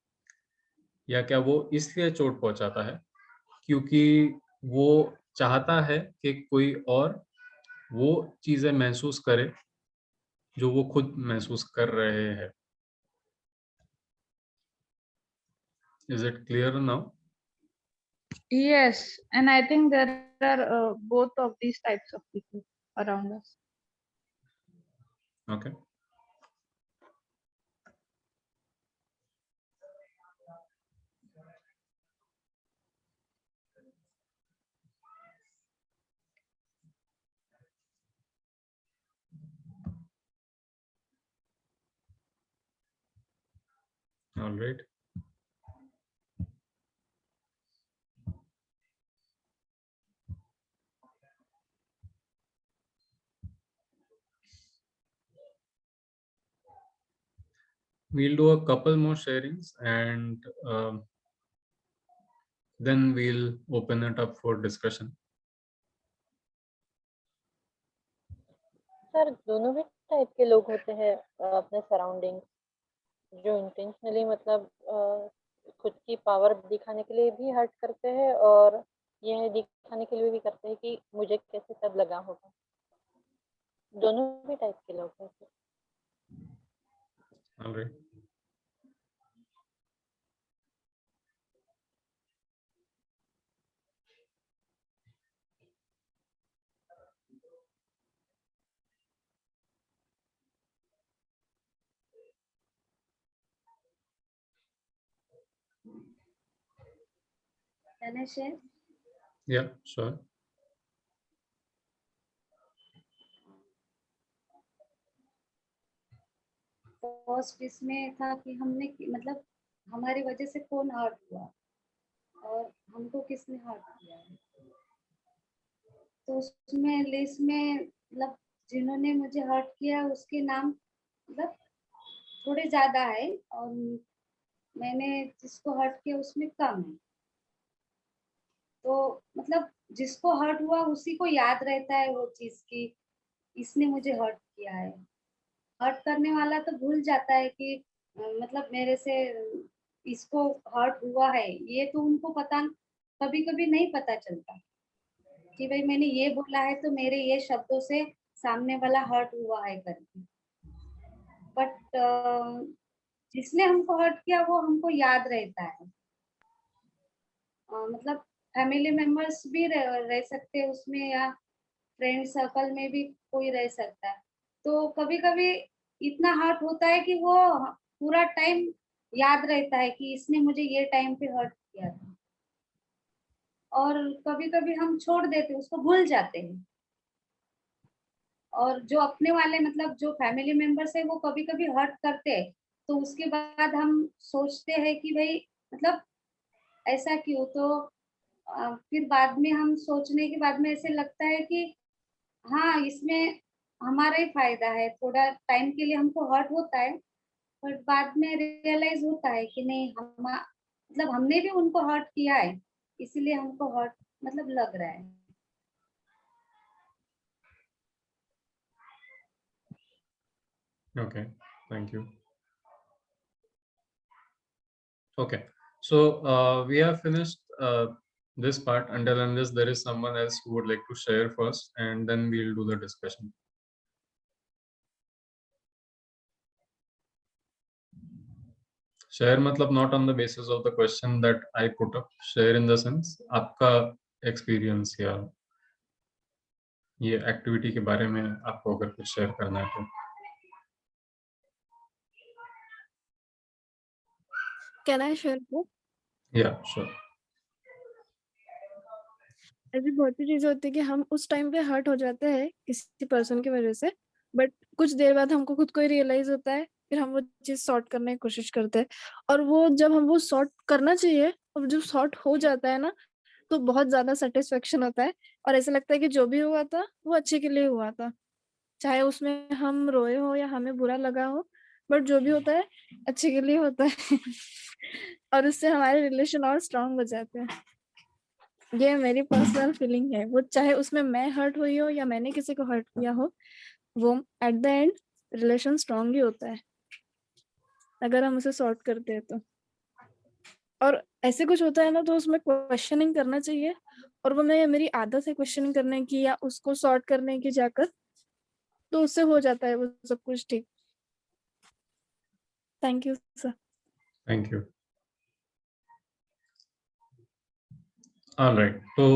या क्या वो इसलिए चोट पहुंचाता है क्योंकि वो चाहता है कि कोई और वो चीजें महसूस करे जो वो खुद महसूस कर रहे हैं. Is it clear now? Yes, and I think there are both of these types of people around us. Okay. All right. We'll do a couple more sharings and then we'll open it up for discussion. Sir दोनों भी type के लोग होते हैं अपने surrounding, जो intentionally मतलब खुद की पावर दिखाने के लिए भी हर्ट करते हैं और यह दिखाने के लिए भी करते हैं कि मुझे कैसे तब लगा होगा. दोनों भी टाइप के लोग हैं. All right. Can I share? Yeah, sure. First इसमें था कि हमने मतलब हमारी वजह से कौन हर्ट हुआ और हमको किसने हर्ट किया है. तो उसमें लिस्ट में मतलब जिन्होंने मुझे हर्ट किया उसके नाम मतलब थोड़े ज्यादा है और मैंने जिसको हर्ट किया उसमें कम है. तो मतलब जिसको हर्ट हुआ उसी को याद रहता है वो चीज की इसने मुझे हर्ट किया है. हर्ट करने वाला तो भूल जाता है कि मतलब मेरे से इसको हर्ट हुआ है, ये तो उनको पता कभी कभी नहीं पता चलता कि भाई मैंने ये बोला है तो मेरे ये शब्दों से सामने वाला हर्ट हुआ है करके। बट जिसने हमको हर्ट किया वो हमको याद रहता है। मतलब फैमिली मेंबर्स भी रह सकते हैं उसमें, या फ्रेंड सर्कल में भी कोई रह सकता है। तो कभी कभी इतना हर्ट होता है कि वो पूरा टाइम याद रहता है कि इसने मुझे ये टाइम पे हर्ट किया था, और कभी कभी हम छोड़ देते हैं, उसको भूल जाते हैं। और जो अपने वाले मतलब जो फैमिली मेंबर्स है वो कभी कभी हर्ट करते हैं, तो उसके बाद हम सोचते हैं कि भाई मतलब ऐसा क्यों। तो फिर बाद में हम सोचने के बाद में ऐसे लगता है कि हाँ, इसमें हमारा ही फायदा है। थोड़ा टाइम के लिए हमको हर्ट होता है, पर बाद में रियलाइज होता है कि नहीं, हम मतलब हमने भी उनको हर्ट किया है, इसीलिए हमको हर्ट मतलब लग रहा है। Okay, thank you. Okay, so we have finished this part until unless there is someone else who would like to share first, and then we'll do the discussion. Share मतलब not on the basis of the question that I put up. Share in the sense आपका experience या ये activity के बारे में आपको अगर कुछ share करना है तो. Can I share वो? Yeah, sure. ऐसी बहुत सी चीजें होती है कि हम उस टाइम पे हर्ट हो जाते हैं किसी पर्सन की वजह से, बट कुछ देर बाद हमको खुद को ही रियलाइज होता है, फिर हम वो चीज सॉर्ट करने की कोशिश करते हैं, और वो जब हम वो सॉर्ट करना चाहिए और जब सॉर्ट हो जाता है ना, तो बहुत ज्यादा सेटिस्फेक्शन होता है, और ऐसा लगता है कि जो भी हुआ था वो अच्छे के लिए हुआ था, चाहे उसमें हम रोए हो या हमें बुरा लगा हो, बट जो भी होता है अच्छे के लिए होता है और उससे हमारे रिलेशन और स्ट्रांग हो जाते हैं। ये मेरी पर्सनल फीलिंग है, वो चाहे उसमें मैं हर्ट हुई हो या मैंने किसी को हर्ट किया हो, वो at the end relation strong ही होता है अगर हम उसे सॉर्ट करते हैं तो। और ऐसे कुछ होता है ना, तो उसमें क्वेश्चनिंग करना चाहिए, और वो मेरी आदत है क्वेश्चनिंग करने की या उसको सॉर्ट करने की जाकर, तो उससे हो जाता है वो सब कुछ ठीक। Thank you sir. Thank you. All right. So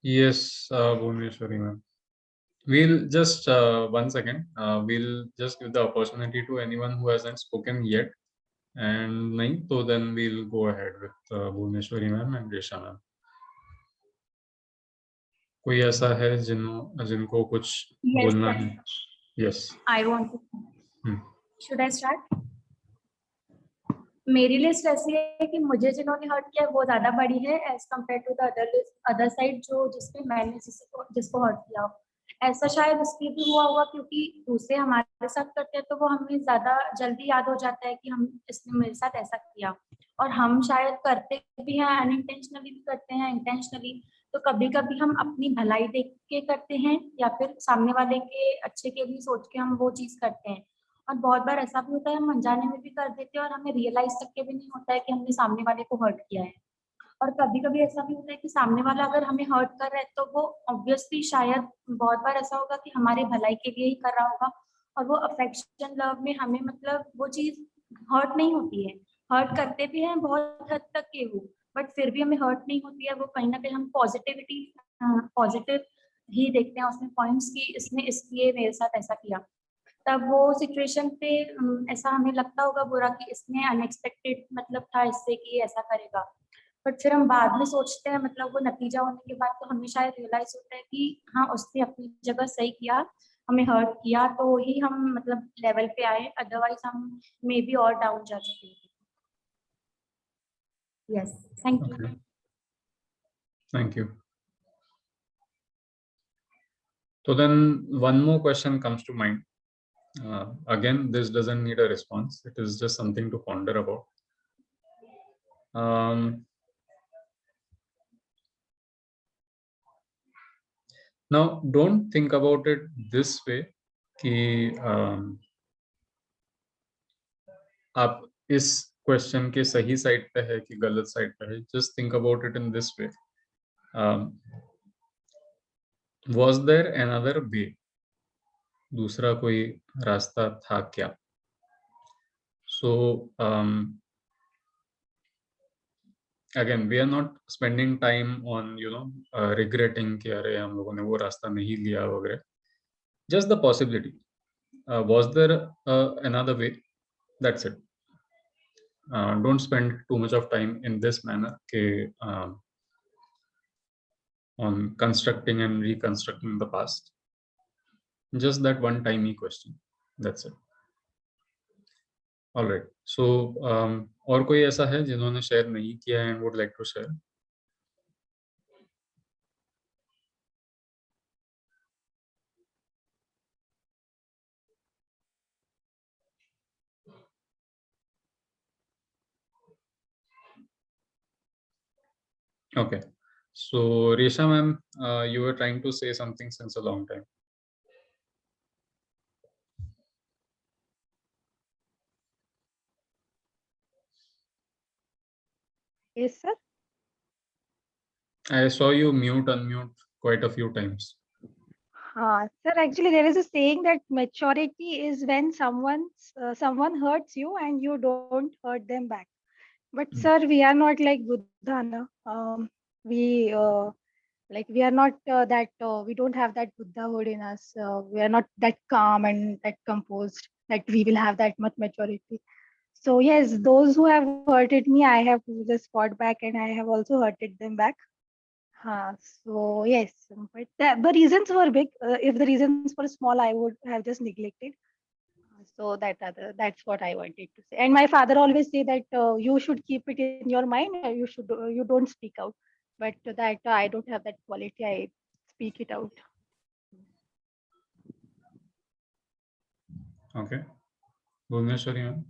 yes, Bhuvneshwari ma'am. We'll just 1 second. We'll just give the opportunity to anyone who hasn't spoken yet, and nahi, so then we'll go ahead with Bhuvneshwari ma'am and Resha ma'am. कोई ऐसा है जिनको कुछ बोलना है? Yes. I want to. Hmm. Should I start? मेरी list ऐसी है कि मुझे जिन्होंने हर्ट किया वो ज्यादा बड़ी है as compare to the other side, जो जिसमें मैंने जिसको हर्ट किया हो। ऐसा शायद इसलिए भी हुआ होगा क्योंकि दूसरे हमारे साथ करते हैं तो वो हमें ज्यादा जल्दी याद हो जाता है कि हम इसने मेरे साथ ऐसा किया, और हम शायद करते भी हैं, अनइंटेंशनली भी करते हैं, इंटेंशनली। तो कभी कभी हम अपनी भलाई देख के करते हैं या फिर सामने वाले के अच्छे के लिए सोच के हम वो चीज करते हैं, और बहुत बार ऐसा भी होता है हम अनजाने में भी कर देते हैं और हमें रियलाइज तक के भी नहीं होता है कि हमने सामने वाले को हर्ट किया है। और कभी कभी ऐसा भी होता है कि सामने वाला अगर हमें हर्ट कर रहा है तो वो ऑब्वियसली शायद बहुत बार ऐसा होगा कि हमारे भलाई के लिए ही कर रहा होगा, और वो अफेक्शन लव में हमें मतलब वो चीज हर्ट नहीं होती है। हर्ट करते भी हैं बहुत हद तक के वो, बट फिर भी हमें हर्ट नहीं होती है। वो कहीं ना कहीं हम पॉजिटिव ही देखते हैं उसमें पॉइंट्स की इसने इसलिए मेरे साथ ऐसा किया। तब वो सिचुएशन पे ऐसा हमें लगता होगा बुरा कि इसने अनएक्सपेक्टेड मतलब था इससे कि ऐसा करेगा, बट फिर हम बाद में सोचते हैं मतलब वो नतीजा होने के बाद तो हमें शायद रियलाइज होता है कि हाँ उसने अपनी जगह सही किया, हमें हर्ट किया तो ही हम मतलब लेवल पे आए, अदरवाइज हम मे बी और डाउन जा चुके हैं। Yes, thank you. Okay. Thank you. So then one more question comes to mind. Again, this doesn't need a response. It is just something to ponder about. Now, don't think about it this way कि आप इस question के सही side पे है कि गलत side पे है. Just think about it in this way. Was there another way? दूसरा कोई रास्ता था क्या? So again, we are not spending time on regretting कि अरे हम लोगों ने वो रास्ता नहीं लिया वगैरह. Just the possibility. Was there another way? That's it. Don't spend too much of time in this manner on constructing and reconstructing the past. Just that one tiny question. That's it. All right. So और कोई ऐसा है जिन्होंने share नहीं किया है and would like to share? Okay. So Resha ma'am, you were trying to say something since a long time. Yes, sir. I saw you unmute quite a few times. Sir, actually, there is a saying that maturity is when someone hurts you and you don't hurt them back. But sir, we are not like Buddha, no? We we are not we don't have that Buddhahood in us. We are not that calm and that composed that we will have that much maturity. So yes, those who have hurted me, I have just fought back and I have also hurted them back. So yes, but the reasons were big. If the reasons were small, I would have just neglected. So that's what I wanted to say. And my father always say that you should keep it in your mind. You don't speak out. But that I don't have that quality. I speak it out. Okay. Bhuvneshwari ma'am.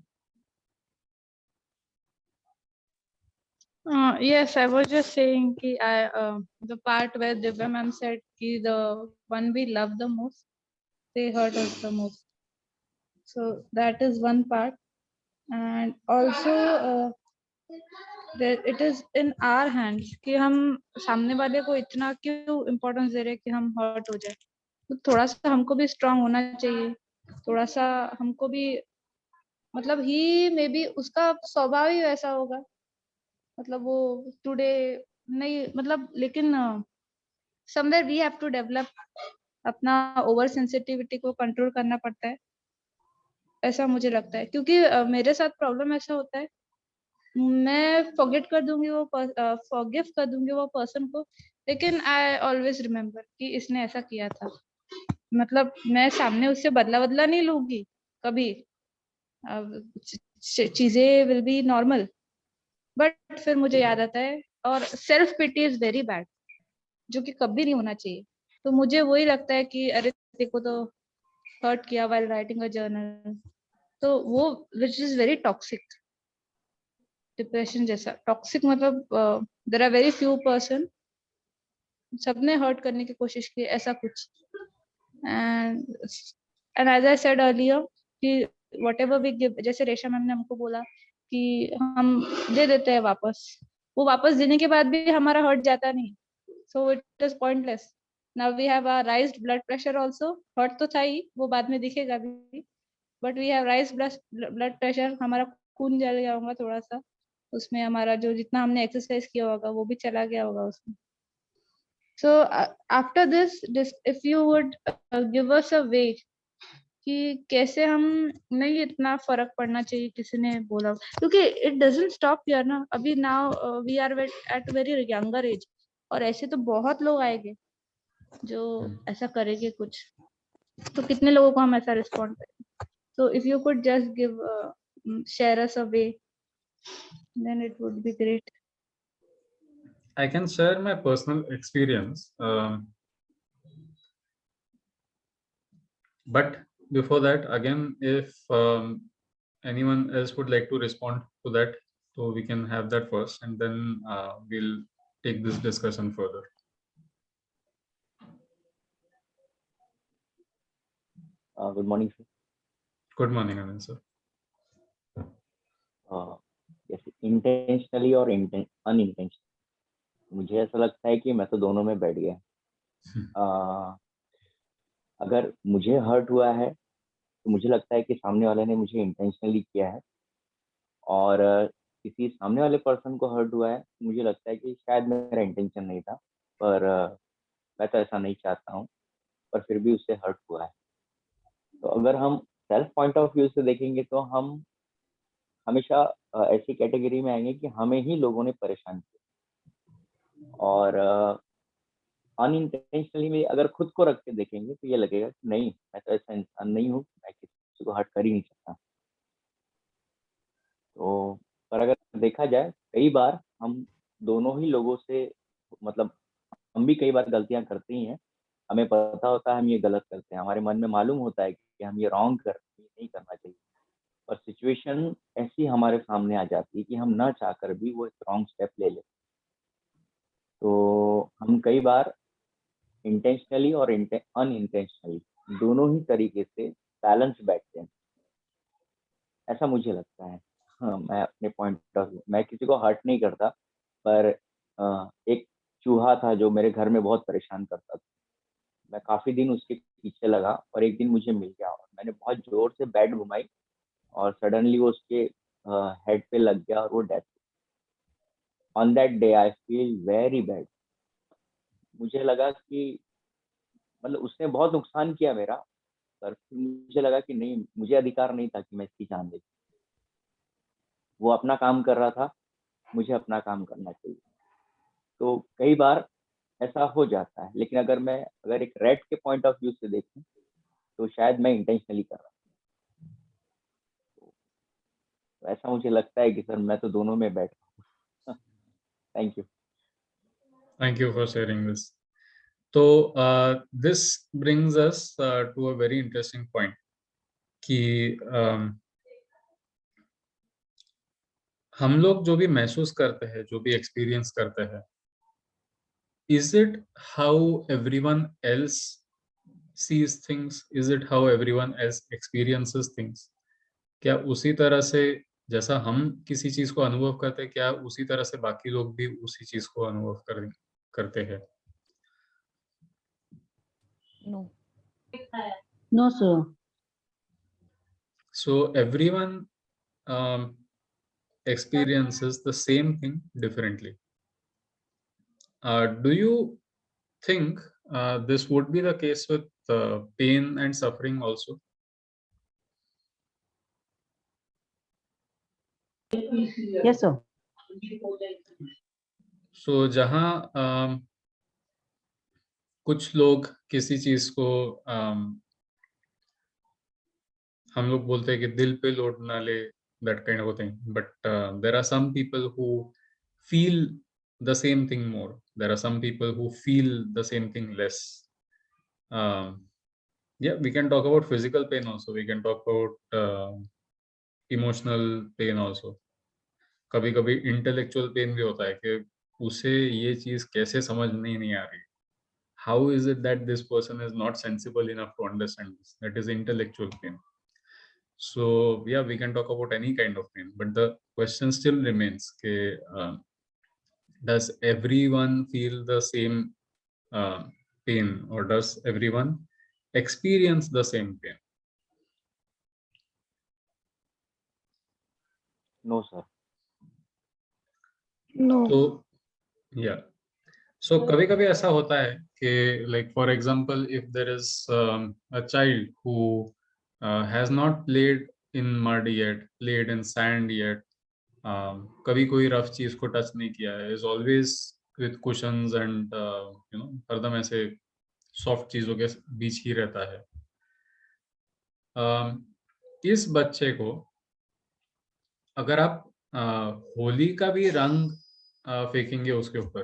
Yes, I was just saying ki the part where Divya ma'am said ki the one we love the most, they hurt us the most. So that is one part, and also it is in our hands कि हम सामने वाले को इतना क्यों importance दे रहे हैं कि हम हर्ट हो जाए. तो थोड़ा सा हमको भी स्ट्रांग होना चाहिए, थोड़ा सा हमको भी मतलब ही मे बी उसका स्वभाव ही वैसा होगा, मतलब वो टुडे नहीं मतलब लेकिन somewhere we have to develop अपना ओवर सेंसिटिविटी को कंट्रोल करना पड़ता है, ऐसा मुझे लगता है. क्योंकि मेरे साथ प्रॉब्लम ऐसा होता है, मैं फॉरगिव कर दूंगी वो पर्सन को, लेकिन आई ऑलवेज रिमेम्बर कि इसने ऐसा किया था. मतलब मैं सामने उससे बदला नहीं लूंगी कभी, चीजें विल बी नॉर्मल, बट फिर मुझे याद आता है. और self pity is very bad, जो कि कभी नहीं होना चाहिए. तो मुझे वही लगता है कि अरे देखो तो हर्ट किया व्हाइल राइटिंग अ जर्नल, तो वो which is very toxic. Depression जैसा टॉक्सिक मतलब there are very few person, सबने हर्ट करने की कोशिश की ऐसा कुछ. And as I said earlier कि व्हाटएवर वी गिव, जैसे रेशा मैम ने हमको बोला कि हम दे देते हैं वापस, वो वापस देने के बाद भी हमारा हर्ट जाता नहीं, so it is pointless. Now we have a raised blood pressure also, hurt तो था ही, वो बाद में दिखेगा भी, but we have raised blood pressure, हमारा खून जल गया होगा थोड़ा सा उसमें, हमारा जो जितना हमने एक्सरसाइज किया होगा वो भी चला गया होगा उसमें. So after this, if you would give us a way कि कैसे हम नहीं इतना फर्क पड़ना चाहिए किसी ने बोला, क्योंकि it doesn't stop here ना. अभी now we are at very younger age, और ऐसे तो बहुत लोग आएंगे जो ऐसा करेंगे कुछ, तो कितने लोगों को हम ऐसा रिस्पॉन्ड करें. So if you could just give share us a way, then it would be great. I can share my personal experience, but before that, again, if anyone else would like to respond to that, so we can have that first, and then we'll take this discussion further. Good morning, sir. Good morning, Anand sir. Yes, intentionally और unintentionally, मुझे ऐसा लगता है कि मैं तो दोनों में बैठ गया. अगर मुझे हर्ट हुआ है तो मुझे लगता है कि सामने वाले ने मुझे इंटेंशनली किया है, और किसी सामने वाले पर्सन को हर्ट हुआ है तो मुझे लगता है कि शायद मेरा इंटेंशन नहीं था, पर मैं तो ऐसा नहीं चाहता हूँ, पर फिर भी उससे हर्ट हुआ है। तो अगर हम सेल्फ पॉइंट ऑफ व्यू से देखेंगे तो हम हमेशा ऐसी कैटेगरी में आएंगे कि हमें ही लोगों ने परेशान किया, और अनइंटेंशनली में अगर खुद को रख के देखेंगे तो ये लगेगा कि नहीं, मैं तो ऐसा इंसान नहीं हूँ, मैं किसी को हर्ट कर ही नहीं सकता। तो पर अगर देखा जाए, कई बार हम दोनों ही लोगों से, मतलब हम भी कई बार गलतियां करते ही हैं, हमें पता होता है हम ये गलत करते हैं, हमारे मन में मालूम होता है कि हम ये रॉन्ग कर रहे हैं, ये नहीं करना चाहिए, पर सिचुएशन ऐसी हमारे सामने आ जाती है कि हम ना चाहकर भी वो एक रॉन्ग स्टेप ले लेते हैं। तो हम कई बार इंटेंशनली और अनइंटेंशनली दोनों ही तरीके से बैलेंस बैठते हैं, ऐसा मुझे लगता है। हाँ, मैं अपने पॉइंट ऑफ व्यू, मैं किसी को हर्ट नहीं करता, पर एक चूहा था जो मेरे घर में बहुत परेशान करता था। मैं काफी दिन उसके पीछे लगा और एक दिन मुझे मिल गया, और मैंने बहुत जोर से बैट घुमाई और सडनली वो उसके हेड पे लग गया और वो death. On that day I feel very bad. मुझे लगा कि मतलब उसने बहुत नुकसान किया मेरा, पर फिर मुझे लगा कि नहीं, मुझे अधिकार नहीं था कि मैं इसकी जान दे। वो अपना काम कर रहा था, मुझे अपना काम करना चाहिए। तो कई बार ऐसा हो जाता है, लेकिन अगर एक रेड के पॉइंट ऑफ व्यू से देखूं तो शायद मैं इंटेंशनली कर रहा हूँ। तो ऐसा मुझे लगता है कि सर मैं तो दोनों में बैठा हूँ। Thank you. Thank you for sharing this. So this brings us to a very interesting point कि हम लोग जो भी महसूस करते हैं, जो भी एक्सपीरियंस करते हैं, is it how everyone else sees things? Is it how everyone else experiences things? क्या उसी तरह से जैसा हम किसी चीज को अनुभव करते हैं, क्या उसी तरह से बाकी लोग भी उसी चीज को अनुभव करते हैं? No. No, sir. So everyone experiences the same thing differently. Do you think this would be the case with pain and suffering also? Yes, sir. So जहाँ कुछ लोग किसी चीज को हम लोग बोलते हैं कि दिल पे लोड ना ले, that kind of a thing, but there are some people who feel the same thing more. There are some people who feel the same thing less. Yeah, we can talk about physical pain also. We can talk about emotional pain also. कभी कभी intellectual pen भी होता है कि उसे ये चीज कैसे समझ नहीं आ रही. How is it that this person is not sensible enough to understand this? That is intellectual pain. So yeah, we can talk about any kind of pain, but the question still remains: does everyone feel the same pain, or does everyone experience the same pain? No, sir. No. तो yeah, so कभी कभी ऐसा होता है कि like for example, if there is a child who has not played in mud yet, played in sand yet, कभी कोई rough चीज को टच नहीं किया है, is always with cushions and हरदम ऐसे सॉफ्ट चीजों के बीच ही रहता है. इस बच्चे को अगर आप होली का भी रंग फेंकेंगे उसके ऊपर,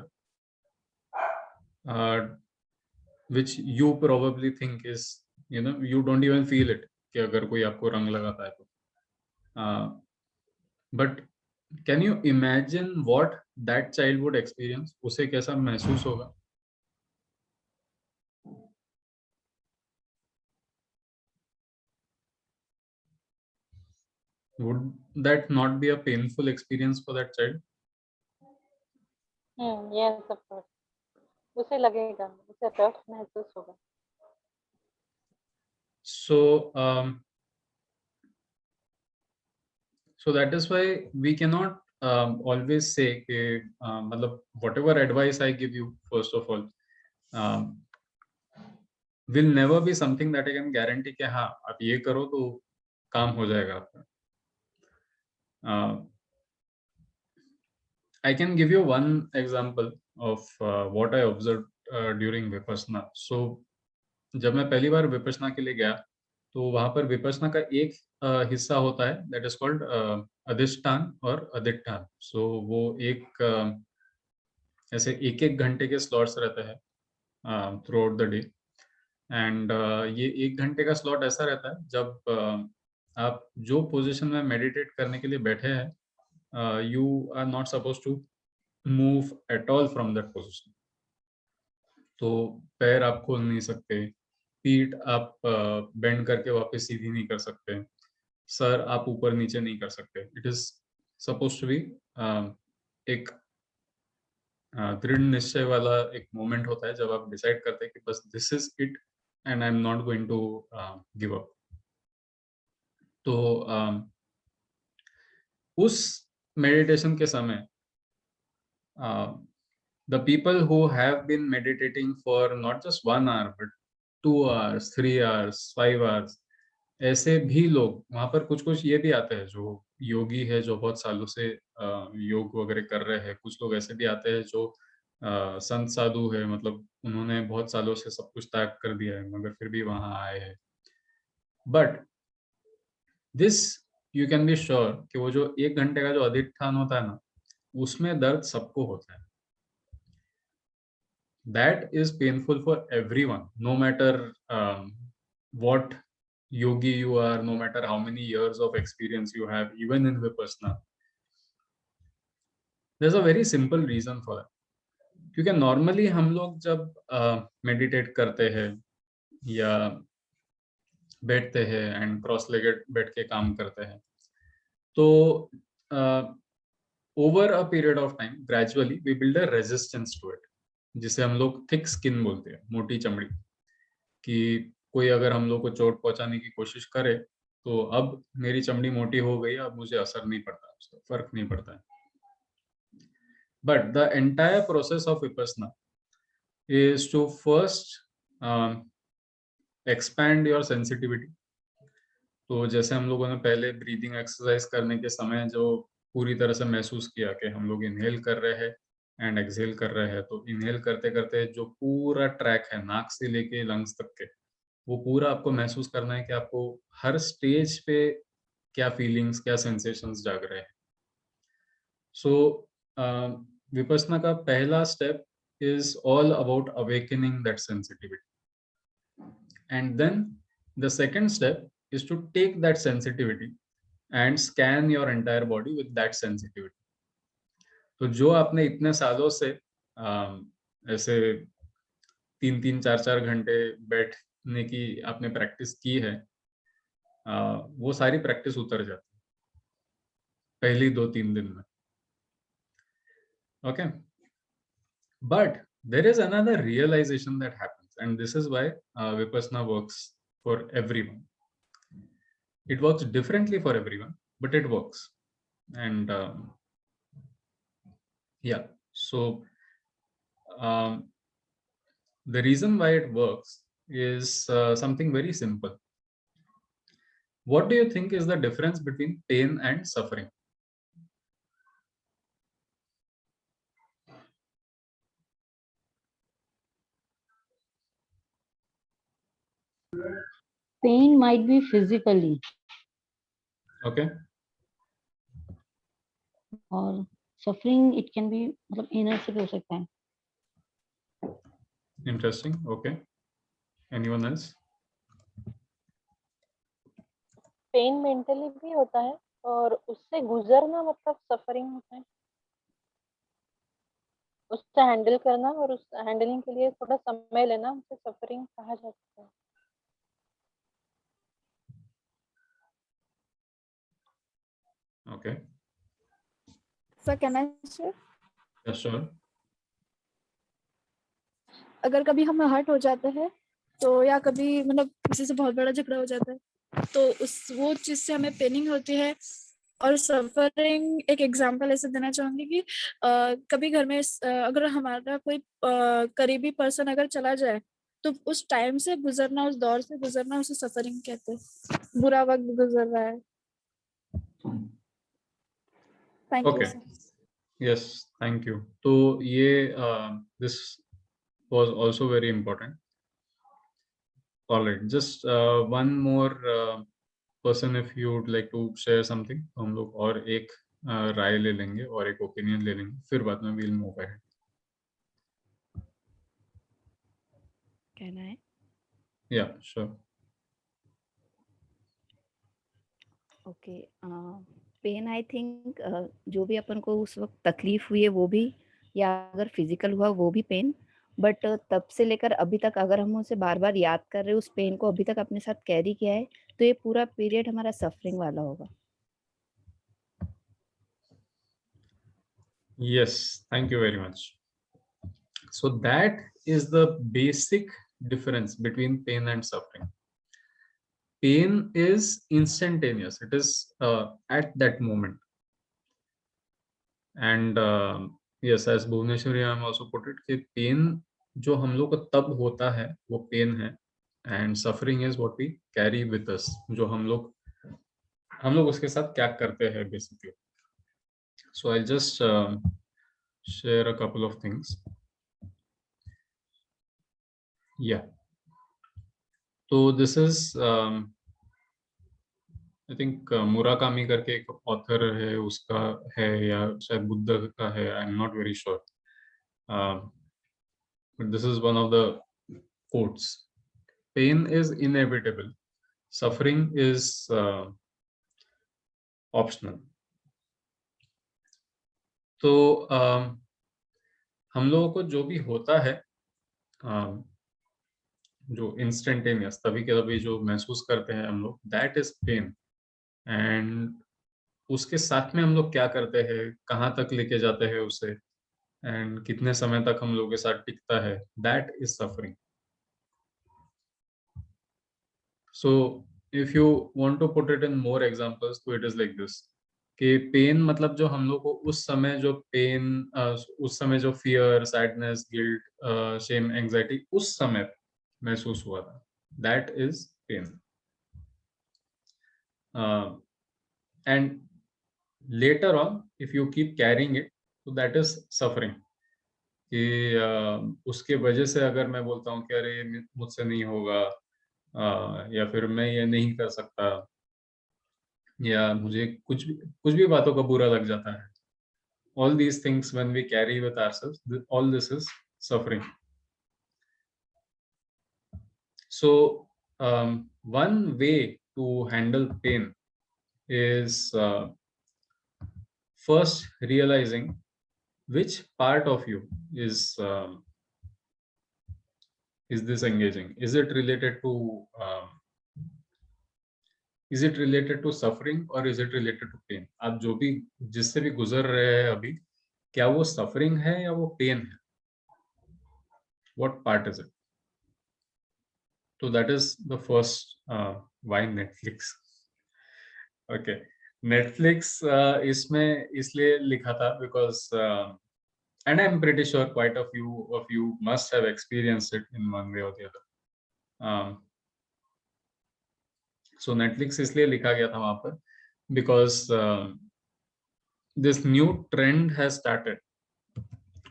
which you probably think is, you don't even feel it कि अगर कोई आपको रंग लगाता है तो, but can you imagine what that child would experience? उसे कैसा महसूस होगा? Would that not be a painful experience for that child? Yes, of course. उसे लगेगा, उसे रफ महसूस होगा। So that is why we cannot always say कि मतलब whatever advice I give you, first of all, will never be something that I can guarantee कि हाँ आप ये करो तो काम हो जाएगा आपका. I can give you one example of what I observed during Vipassana. So जब मैं पहली बार विपश्यना के लिए गया तो वहां पर विपश्यना का एक हिस्सा होता है दैट इज कॉल्ड अधिष्ठान और अधिष्ठान. सो वो एक ऐसे एक घंटे के स्लॉट्स रहते हैं through out the day. And ये 1 घंटे का स्लॉट ऐसा रहता है जब आप जो पोजीशन में मेडिटेट करने के लिए बैठे हैं you are not suppose to move at all from that position. तो पैर आप खोल नहीं सकते, पीठ आप बेंड करके वापस सीधी नहीं कर सकते, सर आप ऊपर नीचे नहीं कर सकते. It is suppose to be एक दृढ़ निश्चय वाला एक मोमेंट होता है जब आप डिसाइड करते हैं कि बस this is it and I am not going to give up. तो उस मेडिटेशन के समय the people who have been meditating for not just 1 hour but 2 hours, 3 hours, 5 hours, ऐसे भी लोग वहां पर कुछ ये भी आते हैं जो योगी है जो बहुत सालों से योग वगैरह कर रहे हैं. कुछ लोग ऐसे भी आते हैं जो संत साधु है, मतलब उन्होंने बहुत सालों से सब कुछ त्याग कर दिया है मगर फिर भी वहां आए हैं. But this you can be sure कि वो जो 1 घंटे का जो अधिष्ठान होता है ना, उसमें दर्द सबको होता है. That is painful for everyone, no matter what yogi you are, no matter how many years of experience you have, even in Vipassana. There's a very simple reason for that. क्योंकि normally हम लोग जब meditate करते हैं या बैठते हैं and cross-legged बैठ के काम करते हैं, तो over a period of time, gradually we build a resistance to it, जिसे हम लोग थिक स्किन बोलते हैं, मोटी चमड़ी. कि कोई अगर हम लोग को चोट पहुंचाने की कोशिश करे तो अब मेरी चमड़ी मोटी हो गई, अब मुझे असर नहीं पड़ता, उसका फर्क नहीं पड़ता है. But the entire process of Vipassana is to first expand your sensitivity. तो जैसे हम लोगों ने पहले ब्रीदिंग एक्सरसाइज करने के समय जो पूरी तरह से महसूस किया कि हम लोग इनहेल कर रहे हैं एंड एक्सहेल कर रहे हैं, तो इनहेल करते करते जो पूरा ट्रैक है नाक से लेके लंग्स तक के, वो पूरा आपको महसूस करना है कि आपको हर स्टेज पे क्या फीलिंग्स, क्या सेंसेशंस जाग रहे हैं. सो विपश्यना का पहला step is all about awakening that sensitivity, and then the second step is to take that sensitivity and scan your entire body with that sensitivity. तो जो आपने इतने सालों से ऐसे 3-3, 4-4 घंटे बैठने की आपने प्रैक्टिस की है, वो सारी प्रैक्टिस उतर जाती है पहली 2-3 दिन में. Okay, but there is another realization that happens and this is why Vipassana works for everyone. It works differently for everyone but it works. And yeah, so the reason why it works is something very simple. What do you think is the difference between pain and suffering? Pain might be physically. Okay. और suffering it can be मतलब inner से भी हो सकता है. Interesting. Okay. Anyone else? Pain mentally भी होता है और उससे गुजरना मतलब सफरिंग होता है. उससे हैंडल करना और उस हैंडलिंग के लिए थोड़ा समय लेना उसे सफरिंग कहा जाता है. Okay. Sir, can I share? Yeah, sure. अगर कभी हम हर्ट हो जाते हैं तो, या कभी मतलब किसी से बहुत बड़ा झगड़ा हो जाता है तो उस वो चीज से हमें पेनिंग होती है। और सफरिंग एक एग्जांपल ऐसे देना चाहूंगी कि कभी घर में अगर हमारा कोई करीबी पर्सन अगर चला जाए तो उस टाइम से गुजरना, उस दौर से गुजरना, उसे सफरिंग कहते हैं। बुरा वक्त गुजर रहा है। Thank you okay, sir. Yes, thank you. तो ये this was also very important. Alright, just one more person if you would like to share something. हम लोग और एक राय ले लेंगे और एक ओपिनियन ले लेंगे, फिर बाद में वील मूव अहेड। कहना है या sure. Okay. Pain I think जो भी अपन को उस वक्त तकलीफ हुई है वो भी, या अगर फिजिकल हुआ वो भी पेन, बट तब से लेकर अभी तक अगर हम उसे बार बार याद कर रहे हैं, उस पेन को अभी तक अपने साथ कैरी किया है, तो ये पूरा पीरियड हमारा सफरिंग वाला होगा। Yes, thank you very much. So that is the basic difference between pain and suffering. Pain is instantaneous. It is at that moment. And yes, as Bhuvneshwari ma'am also put it, कि pain जो हम लोग को तब होता है वो pain है, and suffering is what we carry with us, जो हम लोग उसके साथ क्या करते हैं basically. So I'll just share a couple of things. Yeah. So this is I think Murakami करके एक ऑथर है, उसका है या शायद बुद्ध का है, आई am not very sure, but this is one of the quotes. Pain is inevitable, suffering is optional. तो हम लोगों को जो भी होता है, जो इंस्टेंटेनियस तभी के तभी जो महसूस करते हैं हम लोग, दैट इज पेन। एंड उसके साथ में हम लोग क्या करते हैं, कहाँ तक लेके जाते हैं उसे, एंड कितने समय तक हम लोग के साथ टिकता है, that is suffering. So if you want to put it in more examples, तो इट इज लाइक दिस कि पेन मतलब जो हम लोग को उस समय जो पेन, उस समय जो fear, sadness, guilt, shame, anxiety उस समय महसूस हुआ था, that is pain. And later on if you keep carrying it, so that is suffering। कि उसके वजह से अगर मैं बोलता हूँ कि अरे मुझसे नहीं होगा, या फिर मैं ये नहीं कर सकता, या मुझे कुछ भी बातों का बुरा लग जाता है, all these things when we carry with ourselves, all this is suffering. So one way to handle pain is first realizing which part of you is this engaging. Is it related to suffering or is it related to pain? आप जो भी जिससे भी गुजर रहे हैं अभी, क्या वो suffering है या वो pain है? What part is it? So that is the first why Netflix. Okay, Netflix इसमें इसलिए लिखा था because and I'm pretty sure quite a few of you must have experienced it in one way or the other. So Netflix इसलिए लिखा गया था वहाँ पर because this new trend has started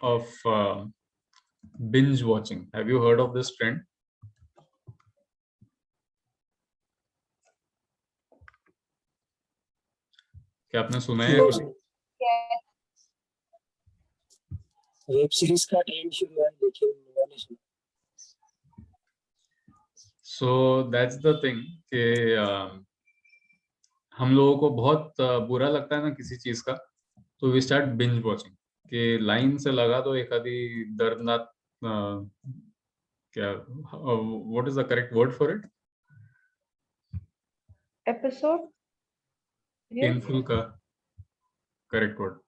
of binge watching. Have you heard of this trend? क्या आपने सुना है कभी? वेब सीरीज का ट्रेंड शुरू है, लेकिन मैंने सुना। So that's the thing कि हम लोगों को बहुत बुरा लगता है ना किसी चीज का, तो वी स्टार्ट बिंज वॉचिंग कि लाइन से लगा दो एक आधी दर्दनाक, क्या what is the correct word for it? Episode painful का करेक्ट वर्ड,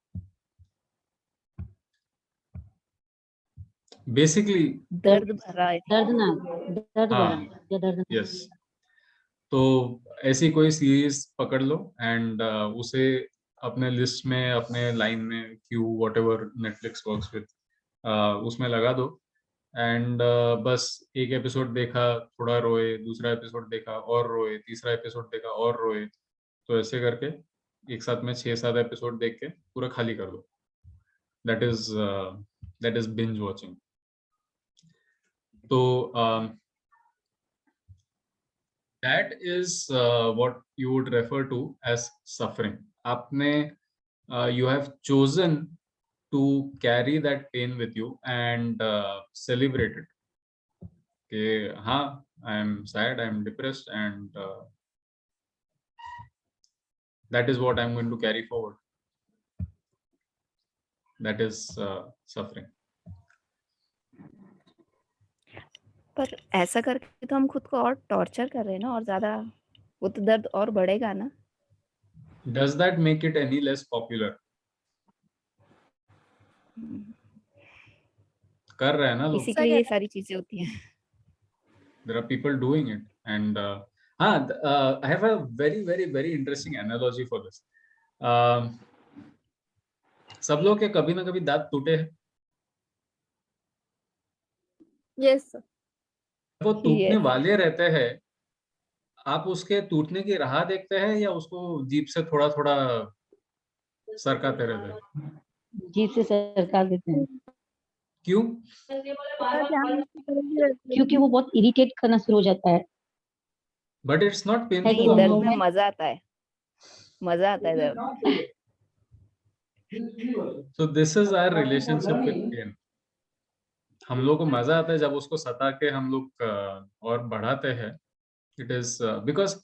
बेसिकली दर्द भरा है। दर्द भरा हाँ या दर्दनाक। यस, तो ऐसी कोई सीरीज पकड़ लो एंड उसे अपने लिस्ट में, अपने लाइन में, Q what ever Netflix works with, उसमें लगा दो एंड बस एक एपिसोड देखा, थोड़ा रोए, दूसरा एपिसोड देखा और रोए, तीसरा एपिसोड देखा और रोए, तो ऐसे करके एक साथ में 6-7 एपिसोड देख के पूरा खाली कर दो. That is binge watching. तो that is what you would refer to as suffering. आपने you have chosen to carry that pain with you and celebrate it. कि हाँ, I am sad, I am depressed, and that is what I am going to carry forward. That is suffering. पर ऐसा करके तो हम खुद को और टॉर्चर कर रहे हैं ना, और ज्यादा वो तो दर्द और बढ़ेगा ना. Does that make it any less popular? कर रहे हैं ना लोग. इसी के लिए ये सारी चीजें होती हैं. There are people doing it, and I have a very interesting analogy for this. सब लोग के कभी ना कभी दांत टूटे हैं. Yes sir. वो टूटने वाले रहते हैं, आप उसके टूटने की राह देखते हैं या उसको जीभ से थोड़ा थोड़ा सरकाते रहते हैं? जीभ से सरका देते हैं. क्यों? क्योंकि वो बहुत इरिटेट करना शुरू हो जाता है. बट इट्स नॉट नहीं, पेनफुल. दर्द में मजा आता है, मजा आता है दर्द. So this is our relationship with pain. हम लोग को मजा आता है जब उसको सता के हम लोग और बढ़ाते हैं. It is because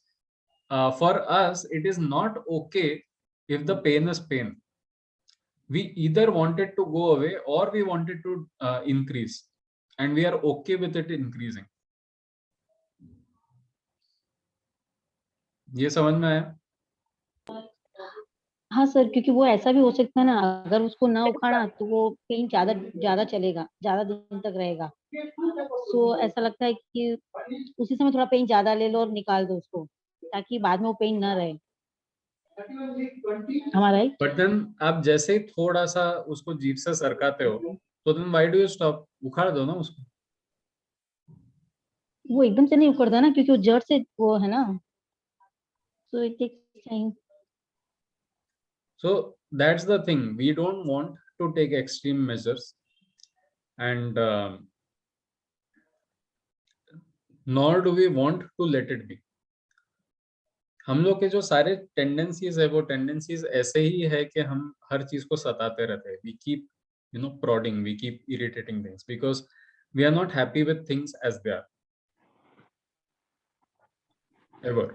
for us it is not okay if the pain is pain. We either want it to go away or we want it to increase, and we are okay with it increasing. ये समझ में आया? हाँ sir, क्योंकि वो ऐसा भी हो सकता है ना, अगर उसको ना उखाड़ा तो वो पेन ज्यादा चलेगा, ज्यादा दिन तक रहेगा. सो ऐसा लगता है कि उसी समय थोड़ा पेन ज्यादा ले लो और निकाल दो उसको, ताकि बाद में वो पेन ना रहे. हमारा राइट. बट देन आप जैसे ही थोड़ा सा उसको जीभ से सरकाते हो, तो then why do you stop? उखाड़ दो ना उसको. वो एकदम से नहीं उखड़ता ना, क्योंकि वो जड़ से वो है ना, so it takes time. So that's the thing. We don't want to take extreme measures, and nor do we want to let it be. हम लोग के जो सारे टेंडेंसीज है, वो टेंडेंसीज ऐसे ही है कि हम हर चीज को सताते रहते हैं. We keep, prodding, we keep irritating things because we are not happy with things as they are. Ever.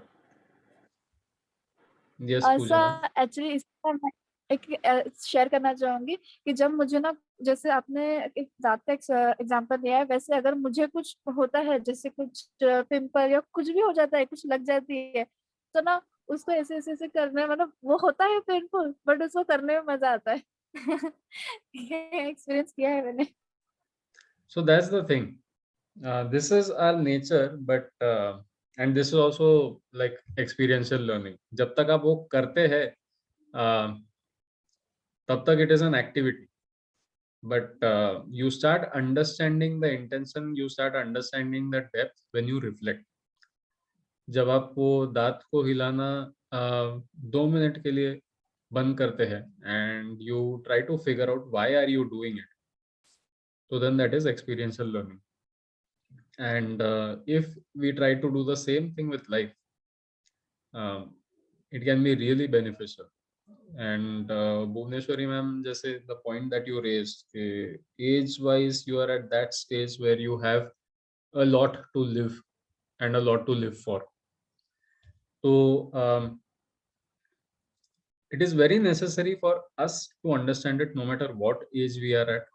Yes, ऐसा एक्चुअली इसका मैं एक शेयर करना चाहूंगी कि जब मुझे ना, जैसे आपने एक दांत का एग्जांपल दिया है, वैसे अगर मुझे कुछ होता है, जैसे कुछ पिंपल या कुछ भी हो जाता है, कुछ लग जाती है, तो ना उसको ऐसे ऐसे ऐसे करने, मतलब वो होता है पेनफुल, बट उसको करने में मजा आता है. ये एक्सपीरियंस किया है मैंने. So that's the thing. This is our nature, but and this is also like experiential learning. जब तक आप वो करते हैं, तब तक it is an activity. But you start understanding the intention, you start understanding the depth when you reflect. जब आप वो दांत को हिलाना 2 मिनट के लिए बंद करते हैं and you try to figure out why are you doing it, so then that is experiential learning. And if we try to do the same thing with life, it can be really beneficial. And Bhuvneshwari ma'am, जैसे the point that you raised, age wise you are at that stage where you have a lot to live and a lot to live for. So it is very necessary for us to understand it no matter what age we are at.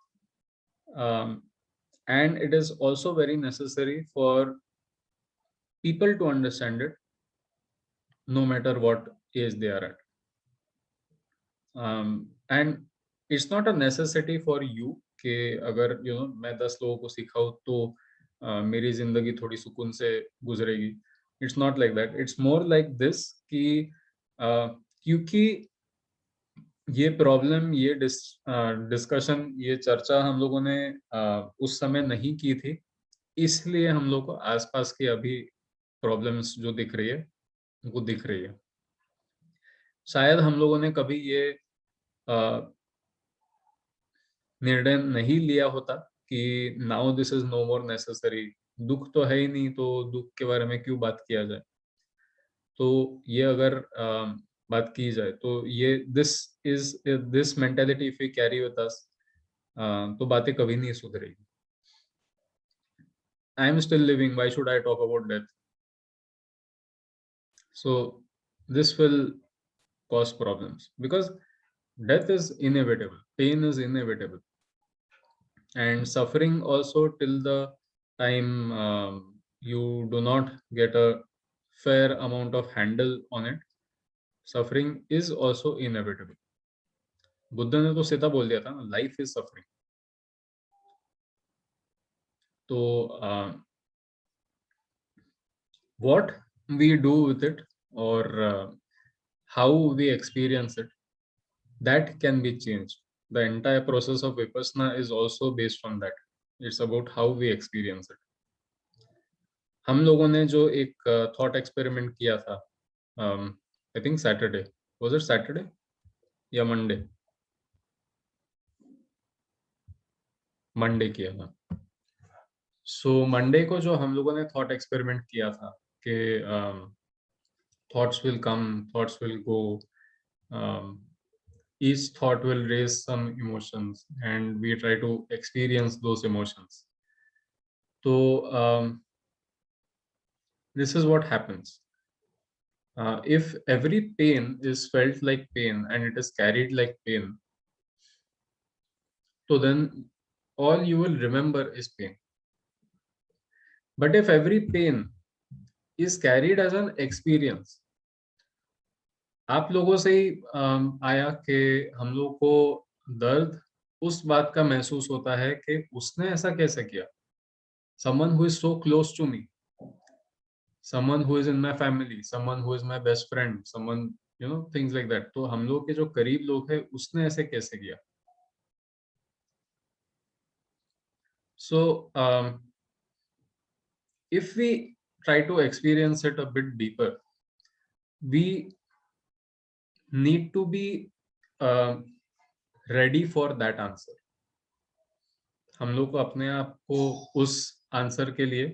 And it is also very necessary for people to understand it no matter what age they are at. And it's not a necessity for you कि अगर मैं 10 लोगों को सिखाऊं तो मेरी जिंदगी थोड़ी सुकून से गुजरेगी. It's not like that. It's more like this कि क्योंकि ये प्रॉब्लम, ये डिस्कशन, ये चर्चा हम लोगों ने उस समय नहीं की थी, इसलिए हम लोग को आसपास की अभी प्रॉब्लम्स जो दिख रही है वो दिख रही है. शायद हम लोगों ने कभी ये निर्णय नहीं लिया होता कि now this is no more necessary. दुख तो है ही नहीं, तो दुख के बारे में क्यों बात किया जाए. तो ये अगर बात की जाए तो ये this mentality if we carry with us, तो बातें कभी नहीं सुधरेगी. I am still living, why should I talk about death. So this will cause problems because death is inevitable, pain is inevitable, and suffering also till the time you do not get a fair amount of handle on it. Suffering is also inevitable. Buddha ने तो सीधा बोल दिया था ना, life is suffering. तो what we do with it, or how we experience it, that can be changed. The entire process of vipassana is also based on that. It's about how we experience it. हम लोगों ने जो एक thought experiment किया था, I think Saturday, was it Saturday या Monday किया था. सो मंडे को जो हम लोगों ने थॉट एक्सपेरिमेंट किया था कि thoughts will come, thoughts will go, each thought will raise some emotions and we try to experience those emotions. So this is what happens. If every pain is felt like pain and it is carried like pain, so then all you will remember is pain. But if every pain is carried as an experience, आप लोगों से ही आया कि हम लोग को दर्द उस बात का महसूस होता है कि उसने ऐसा कैसे किया. Someone who is so close to me, someone who is in my family, someone who is my best friend, someone, things like that. तो हम लोग के जो करीब लोग हैं उसने ऐसे कैसे किया. So if we try to experience it a bit deeper, we need to be ready for that answer. हम लोग को अपने आप को उस आंसर के लिए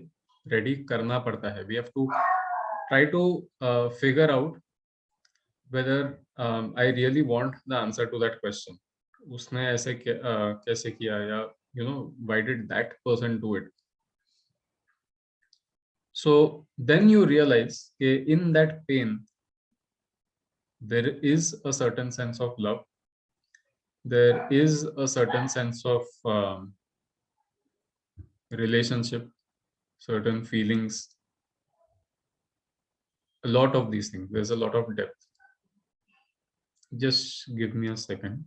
रेडी करना पड़ता है. We have to try to figure out whether I really want the answer to that question. उसने ऐसे कैसे किया, या why did that person do it. So then you realize that in that pain there is a certain sense of love, there is a certain sense of relationship, certain feelings, a lot of these things. There's a lot of depth. Just give me a second.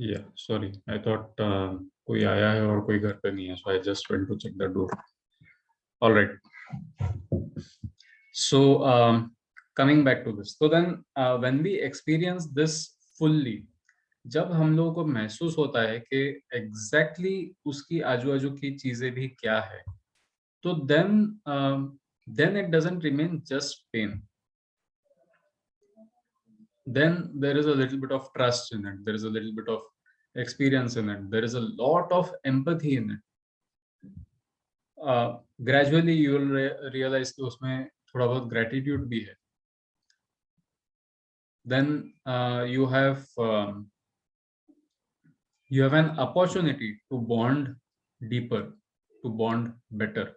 Yeah, sorry. I thought कोई आया है और कोई घर पे नहीं है, so I just went to check the door. All right. So coming back to this, so then when we experience this fully, जब हम लोगों को महसूस होता है कि exactly उसकी आजू-बाजू की चीजें भी क्या है, तो then it doesn't remain just pain. Then there is a little bit of trust in it, there is a little bit of experience in it, there is a lot of empathy in it. Gradually you will realize कि उसमें थोड़ा बहुत gratitude भी है. Then you have an opportunity to bond deeper, to bond better.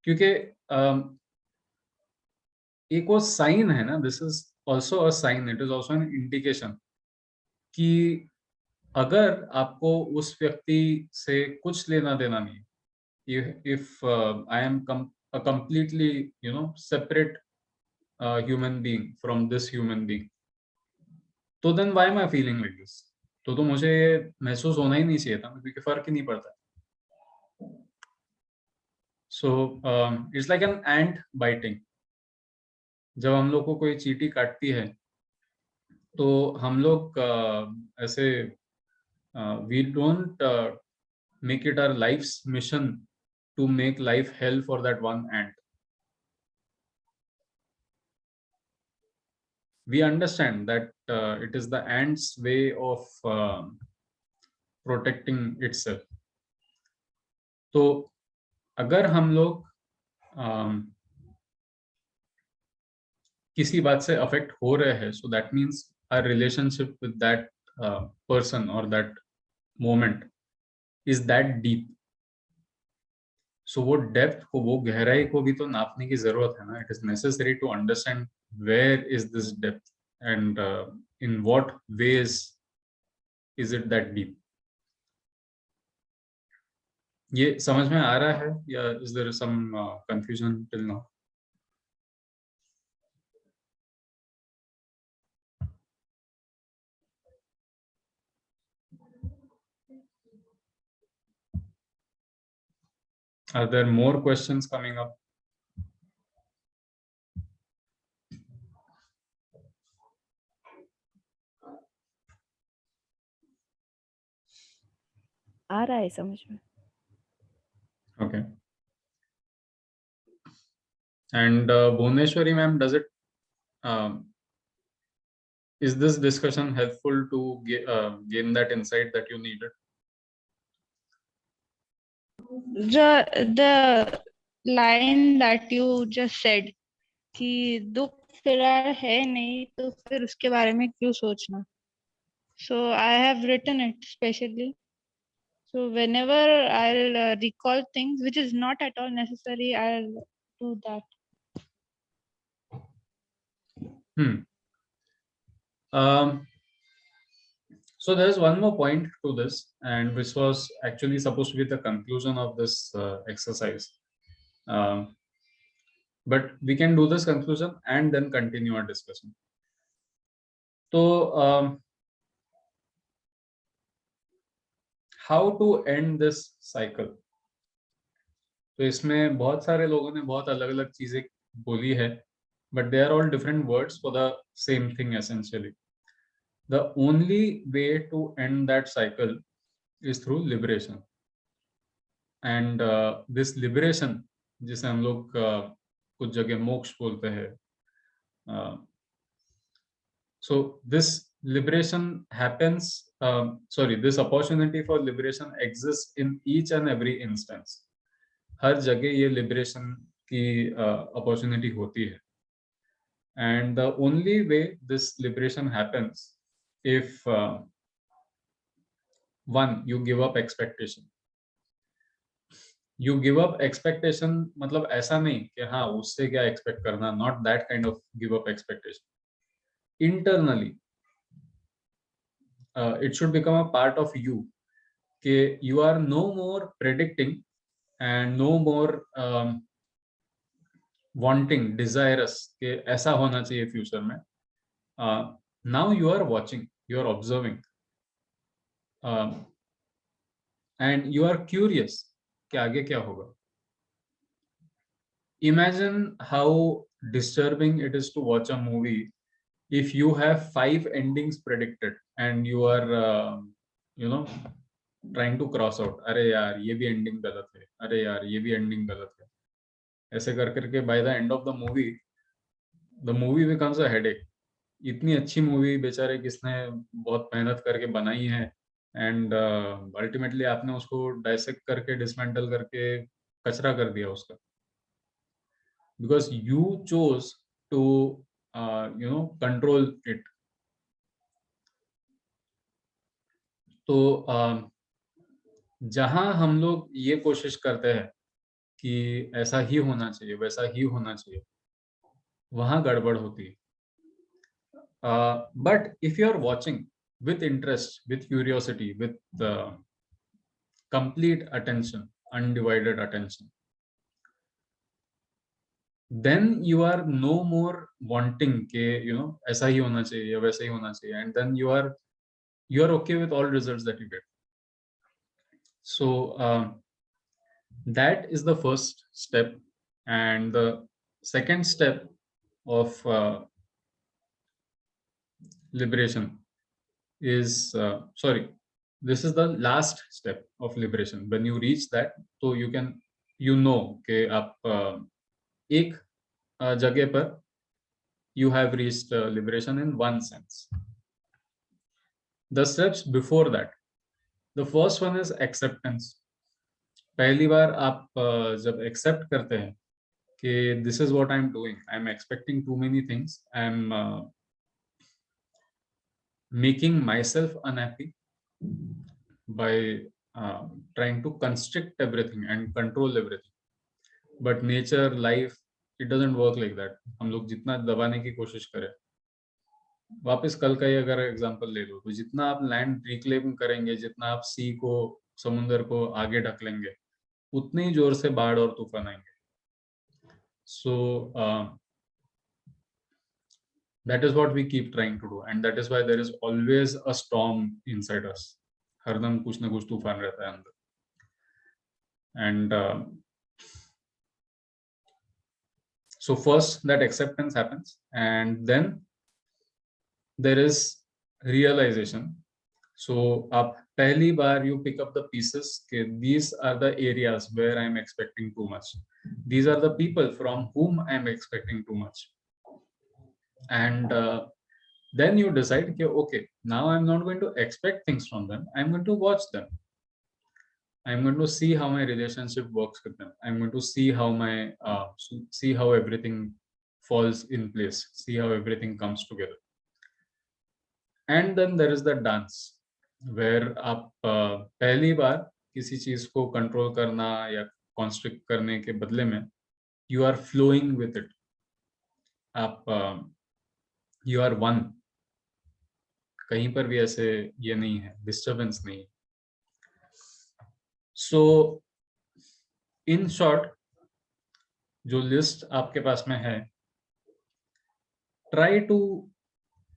क्योंकि एक वो sign है ना, this is also a sign, it is also an indication कि अगर आपको उस व्यक्ति से कुछ लेना देना नहीं, if I am a completely separate human being from this human being, तो then why am I feeling like this? तो मुझे महसूस होना ही नहीं चाहिए था, क्योंकि फर्क ही नहीं पड़ता. So it's like an ant biting. जब हम लोग को कोई चींटी काटती है तो हम लोग ऐसे we don't make it our life's mission to make life hell for that one ant. We understand that it is the ant's way of protecting itself. तो अगर हम लोग किसी बात से अफेक्ट हो रहे हैं, so that means our relationship with that person or that moment is that deep. So वो डेप्थ को, वो गहराई को भी तो नापने की जरूरत है ना. It is necessary to understand where is this depth and in what ways is it that deep. ये समझ में आ रहा है या is there some confusion till now? Are there more questions coming up? आ रहा है समझ में. Okay. And Bhuneshwari ma'am, does it is this discussion helpful to gain that insight that you needed? The line that you just said कि दुख फिलहाल है नहीं तो फिर उसके बारे में क्यों सोचना. So I have written it specially. So whenever I'll recall things which is not at all necessary, I'll do that. So there's one more point to this, and which was actually supposed to be the conclusion of this exercise. But we can do this conclusion and then continue our discussion. So how to end this cycle? तो इसमें बहुत सारे लोगों ने बहुत अलग-अलग चीजें बोली है, but they are all different words for the same thing essentially. The only way to end that cycle is through liberation. And this liberation, जिसे हम लोग कुछ जगह मोक्ष बोलते हैं, so this liberation happens, this opportunity for liberation exists in each and every instance. हर जगह ये liberation की opportunity होती है. And the only way this liberation happens if one, you give up expectation. You give up expectation मतलब ऐसा नहीं कि हाँ उससे क्या expect करना, not that kind of give up expectation. Internally, it should become a part of you कि you are no more predicting and no more wanting, desirous कि ऐसा होना चाहिए future में. Now you are watching, you are observing, and you are curious कि आगे क्या होगा. Imagine how disturbing it is to watch a movie if you have 5 endings predicted and you are trying to cross out. अरे यार ये भी ending गलत है, अरे यार ये भी ending गलत है, ऐसे कर करके by the end of the movie becomes a headache. इतनी अच्छी मूवी बेचारे किसने बहुत मेहनत करके बनाई है, एंड अल्टीमेटली आपने उसको डाइसेक्ट करके डिसमेंटल करके कचरा कर दिया उसका, because you chose to control it. तो जहां हम लोग ये कोशिश करते हैं कि ऐसा ही होना चाहिए, वैसा ही होना चाहिए, वहां गड़बड़ होती है. But if you are watching with interest, with curiosity, with complete attention, undivided attention, then you are no more wanting ke aisa hi hona chahiye ya वैसा ही होना चाहिए, and then you are okay with all results that you get. So that is the first step, and the second step of liberation is sorry, this is the last step of liberation. When you reach that, so you can कि आप एक जगह पर you have reached liberation in one sense. The steps before that, the first one is acceptance. पहली बार आप जब accept करते हैं कि this is what I'm doing, I'm expecting too many things, I'm making myself unhappy by trying to constrict everything and control everything. But nature, life, it doesn't work like that. हम लोग जितना दबाने की कोशिश करें, वापस कल का ही अगर एग्जांपल ले लो, तो जितना आप लैंड रिक्लेम करेंगे, जितना आप सी को, समुद्र को आगे ढकलेंगे, उतने ही जोर से बाढ़ और तूफान आएंगे. So that is what we keep trying to do, and that is why there is always a storm inside us. हरदम कुछ ना कुछ तूफान रहता है अंदर. And so first that acceptance happens, and then there is realization. So आप पहली बार you pick up the pieces कि these are the areas where I am expecting too much. These are the people from whom I am expecting too much. And then you decide कि okay, now I'm not going to expect things from them, I'm going to watch them. I'm going to see how my relationship works with them. I'm going to see how my see how everything falls in place, see how everything comes together. And then there is the dance where आप पहली बार किसी चीज को control करना या constrict करने के बदले में you are flowing with it. आप you are one. कहीं पर भी ऐसे ये नहीं है, डिस्टर्बेंस नहीं है. So in short, जो लिस्ट आपके पास में है, try to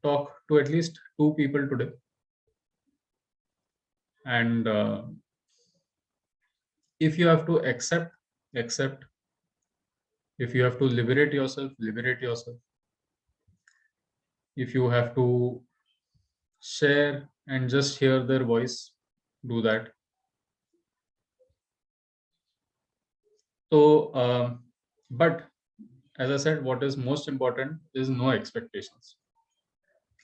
talk to at least 2 people today, and if you have to accept, if you have to liberate yourself, if you have to share and just hear their voice, do that. So but as I said, what is most important is no expectations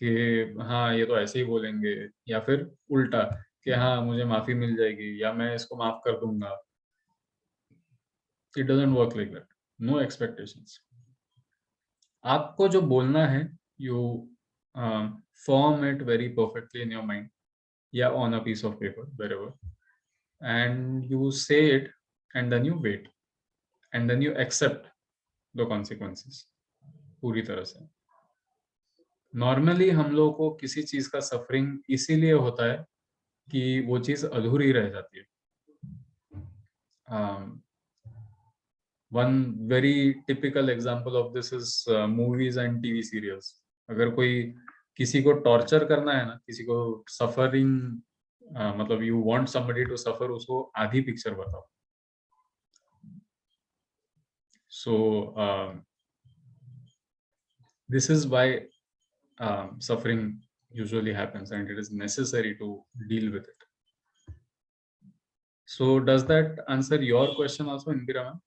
कि हाँ ये तो ऐसे ही बोलेंगे, या फिर उल्टा कि हाँ मुझे माफी मिल जाएगी या मैं इसको माफ कर दूंगा. It doesn't work like that. No expectations. आपको जो बोलना है, you form it very perfectly in your mind, या on a piece of paper, wherever, and you say it, and then you wait, and then you accept the consequences पूरी तरह से. Normally हम लोगों को किसी चीज का सफरिंग इसीलिए होता है कि वो चीज अधूरी रह जाती है. One very typical example of this is movies and TV serials. अगर कोई किसी को टॉर्चर करना है ना, किसी को सफरिंग मतलब you want somebody to suffer, उसको आधी पिक्चर बताओ. So this is why suffering usually happens, and it is necessary to deal with it. So does that answer your question also, Indira ma'am?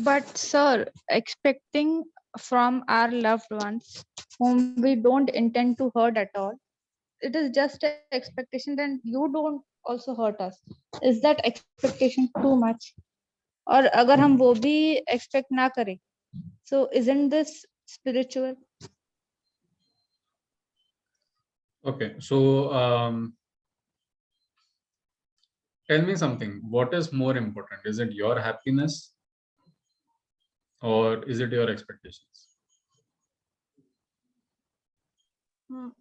But sir, expecting from our loved ones whom we don't intend to hurt at all, it is just an expectation, then you don't also hurt us. Is that expectation too much? और अगर हम वो भी expect ना करें, so isn't this spiritual? Okay, so tell me something. What is more important? Is it your happiness or is it your expectations?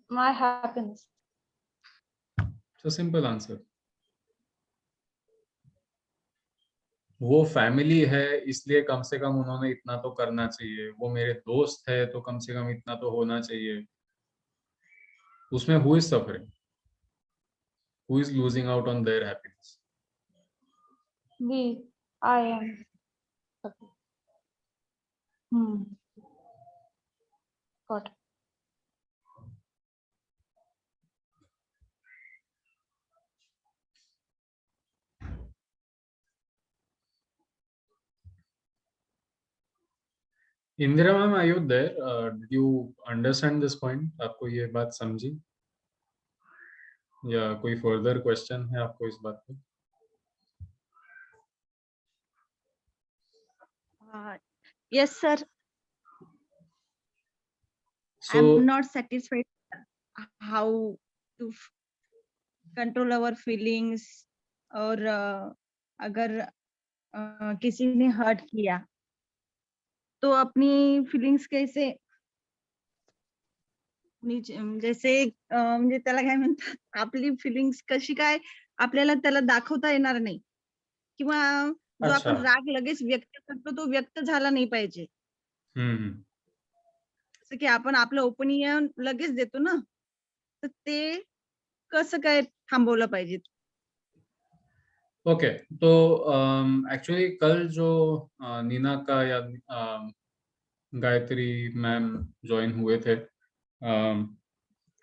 My happiness. So simple answer. वो family है इसलिए कम से कम उन्होंने इतना तो करना चाहिए, वो मेरे दोस्त है तो कम से कम इतना तो होना चाहिए. उसमें who is suffering? Who is losing out on their happiness? I am. Got it. Indira ma'am, are you there? Did you understand this point? आपको ये बात समझी? या कोई further question है आपको इस बात पे? Yes, sir. So I'm not satisfied how to control our feelings, और अगर किसी ने हर्ट किया तो अपनी फीलिंग्स कैसे जैसे म्हणजे त्याला काय म्हणतात, आपली फिलिंग्स कशी काय आपल्याला त्याला दाखवता येणार नाही, किंवा जो अच्छा. आपण राग लगेच व्यक्त करतो तो व्यक्त झाला नाही पाहिजे. जसं की आपण आपलं ओपिनियन लगेच देतो ना, तर ते कसं काय थांबवलं पाहिजे? ओके, तो एक्चुअली कल जो नीना का या गायत्री मैम ज्वाइन हुए थे,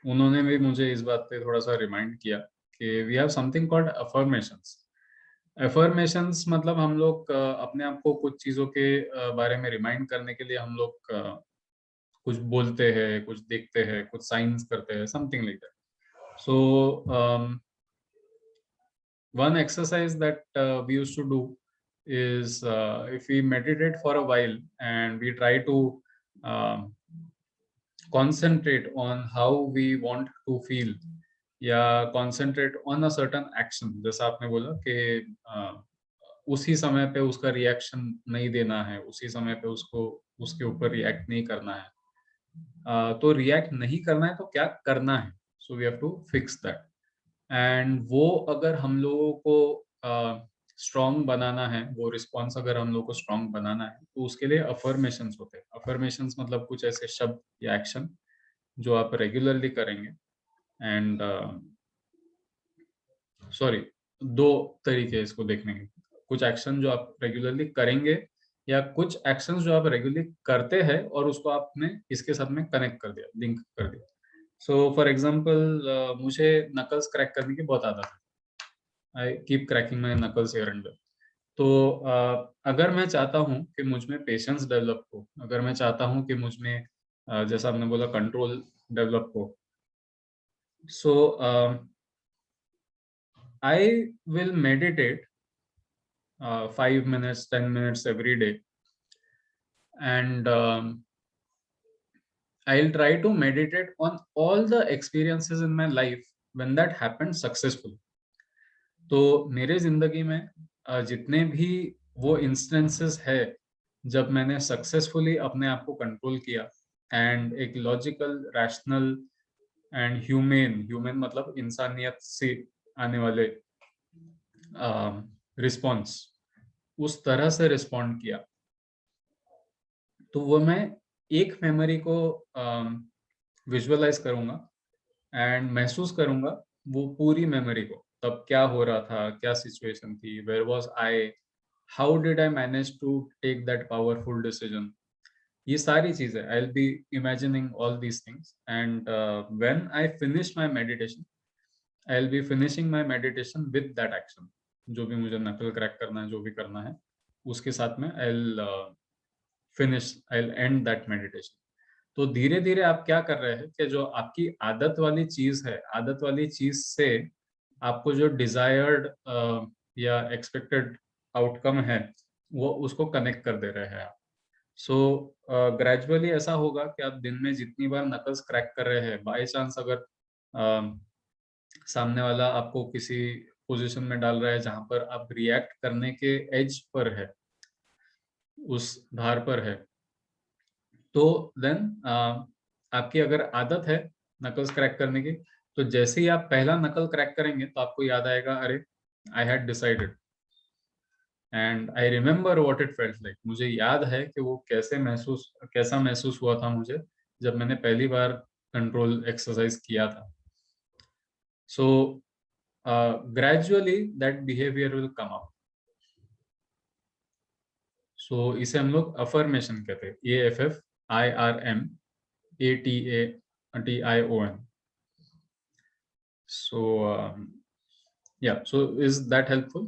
उन्होंने भी मुझे इस बात पे थोड़ा सा रिमाइंड किया कि we have something called affirmations. Affirmations मतलब हम लोग अपने आप को कुछ चीज़ों के बारे में रिमाइंड करने के लिए हम लोग कुछ बोलते हैं, कुछ देखते हैं, कुछ साइंस करते हैं, something like that. So one exercise that we used to do is if we meditate for a while and we try to concentrate on how we want to feel या concentrate on a certain action, जैसा आपने बोला कि उसी समय पे उसका reaction नहीं देना है, उसी समय पे उसको उसके ऊपर रिएक्ट नहीं करना है, तो रिएक्ट नहीं करना है तो क्या करना है, so we have to fix that. And वो अगर हम लोगों को स्ट्रॉन्ग बनाना है, वो रिस्पॉन्स अगर हम लोगों को स्ट्रॉन्ग बनाना है, तो उसके लिए अफर्मेशंस होते हैं. अफर्मेशंस मतलब कुछ ऐसे शब्द या एक्शन जो आप रेगुलरली करेंगे. एंड सॉरी, दो तरीके इसको देखने के, कुछ एक्शन जो आप रेगुलरली करेंगे या कुछ एक्शंस जो आप रेगुलरली करते हैं और उसको आपने इसके साथ में कनेक्ट कर दिया, लिंक कर दिया. सो फॉर एग्जाम्पल मुझे नकल्स क्रैक करने की बहुत आदत है. I keep cracking my knuckles here and there. तो अगर मैं चाहता हूँ कि मुझ में पेशेंस डेवलप हो, अगर मैं चाहता हूँ कि मुझ में जैसा आपने बोला कंट्रोल डेवलप हो, सो I will meditate 5 minutes, 10 minutes every day, and I'll try to meditate on all the experiences in my life when that happened successfully. तो मेरे जिंदगी में जितने भी वो इंस्टेंसेस है जब मैंने सक्सेसफुली अपने आप को कंट्रोल किया एंड एक लॉजिकल, रैशनल एंड ह्यूमन मतलब इंसानियत से आने वाले रिस्पॉन्स, उस तरह से रिस्पॉन्ड किया, तो वो मैं एक मेमोरी को विजुअलाइज करूंगा एंड महसूस करूंगा वो पूरी मेमोरी को. तब क्या हो रहा था, क्या सिचुएशन थी, where was I, how did I manage to take that powerful decision, ये सारी चीजें I will be imagining all these things. And when I finish my meditation, I will be finishing my meditation with that action. जो भी मुझे नकल crack करना है, जो भी करना है, उसके साथ में I will finish, I will and that meditation. तो धीरे धीरे आप क्या कर रहे हैं कि जो आपकी आदत वाली चीज है, आदत वाली चीज से आपको जो डिजायर्ड या एक्सपेक्टेड आउटकम है वो उसको कनेक्ट कर दे रहे हैं आप। सो ग्रेजुअली ऐसा होगा कि आप दिन में जितनी बार नकल्स क्रैक कर रहे हैं, बाय चांस अगर सामने वाला आपको किसी पोजीशन में डाल रहा है जहां पर आप रिएक्ट करने के एज पर है, उस धार पर है, तो देन आपकी अगर आदत है नकल्स क्रैक करने की, तो जैसे ही आप पहला नकल क्रैक करेंगे तो आपको याद आएगा, अरे I had decided and I remember what it felt like. मुझे याद है कि वो कैसा महसूस हुआ था मुझे जब मैंने पहली बार कंट्रोल एक्सरसाइज किया था। So gradually that behaviour will come up. So इसे हम लोग अफर्मेशन कहते हैं, AFFIRMATATION। So yeah, so is that helpful?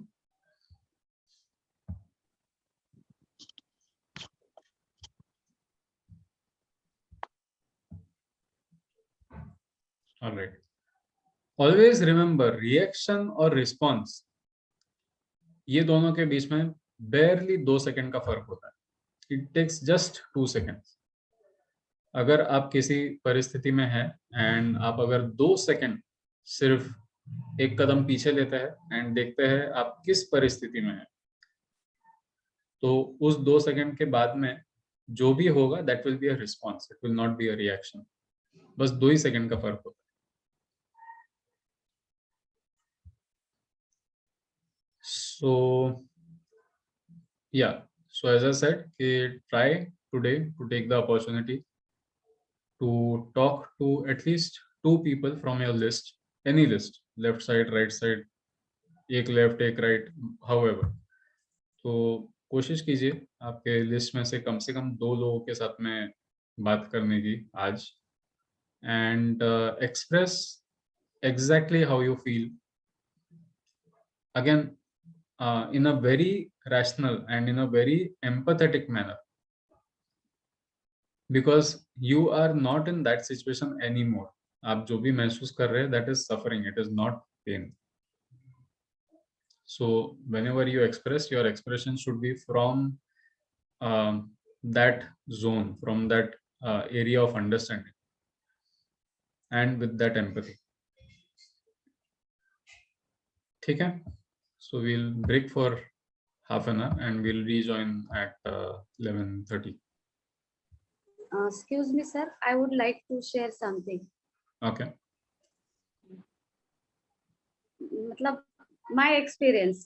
All right. Always remember, reaction और response, ये दोनों के बीच में barely 2 सेकंड का फर्क होता है। It takes just 2 seconds. अगर आप किसी परिस्थिति में हैं एंड आप अगर 2 सेकंड सिर्फ एक कदम पीछे लेते हैं एंड देखते हैं आप किस परिस्थिति में हैं, तो उस 2 सेकंड के बाद में जो भी होगा that will be a response, it will not be a reaction. बस 2 ही सेकंड का फर्क होता है। So yeah, so as I said, try today to take the opportunity to talk to at least 2 people from your list, any list, left side, right side, एक left एक right, however। तो कोशिश कीजिए आपके लिस्ट में से कम 2 लोगों के साथ में बात करने की आज, and express exactly how you feel, again in a very rational and in a very empathetic manner, because you are not in that situation anymore। आप जो भी महसूस कर रहे हैं, that is suffering, it is not pain। So whenever you express, your expression should be from that zone, from that area of understanding and with that empathy। ठीक है? So we'll break for half an hour and we'll rejoin at 11:30। Excuse me, sir. I would like to share something. Okay। मतलब my experience,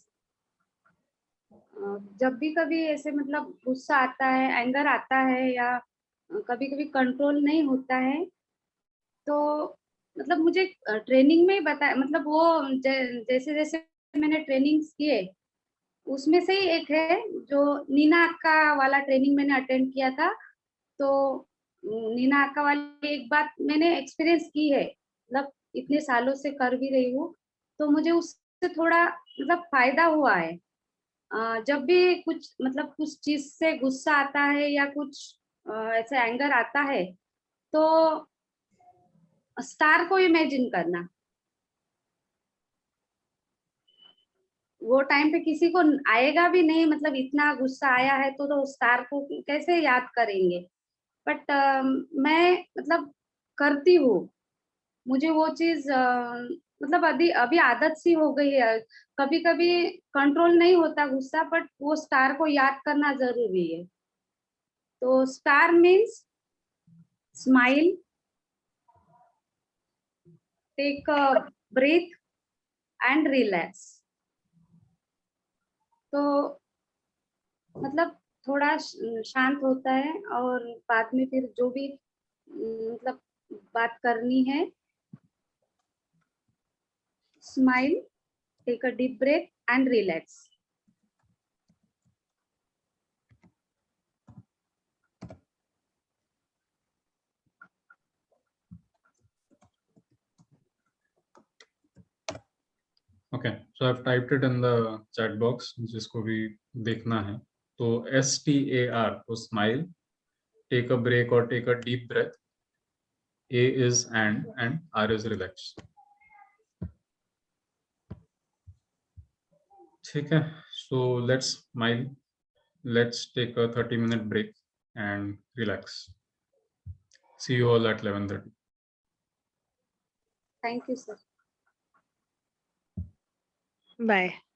जब भी कभी ऐसे मतलब गुस्सा आता है, एंगर आता है या कभी कभी कंट्रोल नहीं होता है, तो मतलब मुझे ट्रेनिंग में ही बताया, मतलब वो जैसे जैसे मैंने ट्रेनिंग्स किए उसमें से ही एक है जो नीना अक्का वाला ट्रेनिंग मैंने अटेंड किया था। तो नीना अक्का वाली एक बात मैंने एक्सपीरियंस की है, मतलब इतने सालों से कर भी रही हूँ, तो मुझे उससे थोड़ा मतलब फायदा हुआ है। जब भी कुछ मतलब कुछ चीज से गुस्सा आता है या कुछ ऐसे एंगर आता है, तो स्टार को इमेजिन करना। वो टाइम पे किसी को आएगा भी नहीं, मतलब इतना गुस्सा आया है तो स्टार को कैसे याद करेंगे, बट मैं मतलब करती हूँ। मुझे वो चीज मतलब अभी आदत सी हो गई है। कभी कभी कंट्रोल नहीं होता गुस्सा, बट वो स्टार को याद करना जरूरी है। तो star means smile, take a breath and relax. तो मतलब थोड़ा शांत होता है और बाद में फिर जो भी मतलब बात करनी है, smile, take a deep breath and relax. Okay, so I've typed it in the chat box, जिसको भी देखना है। तो STAR, तो smile, take a break or take a deep breath, A is and R is relax। ठीक है, so let's take a 30-minute break and relax. See you all at 11:30. Thank you, sir. Bye.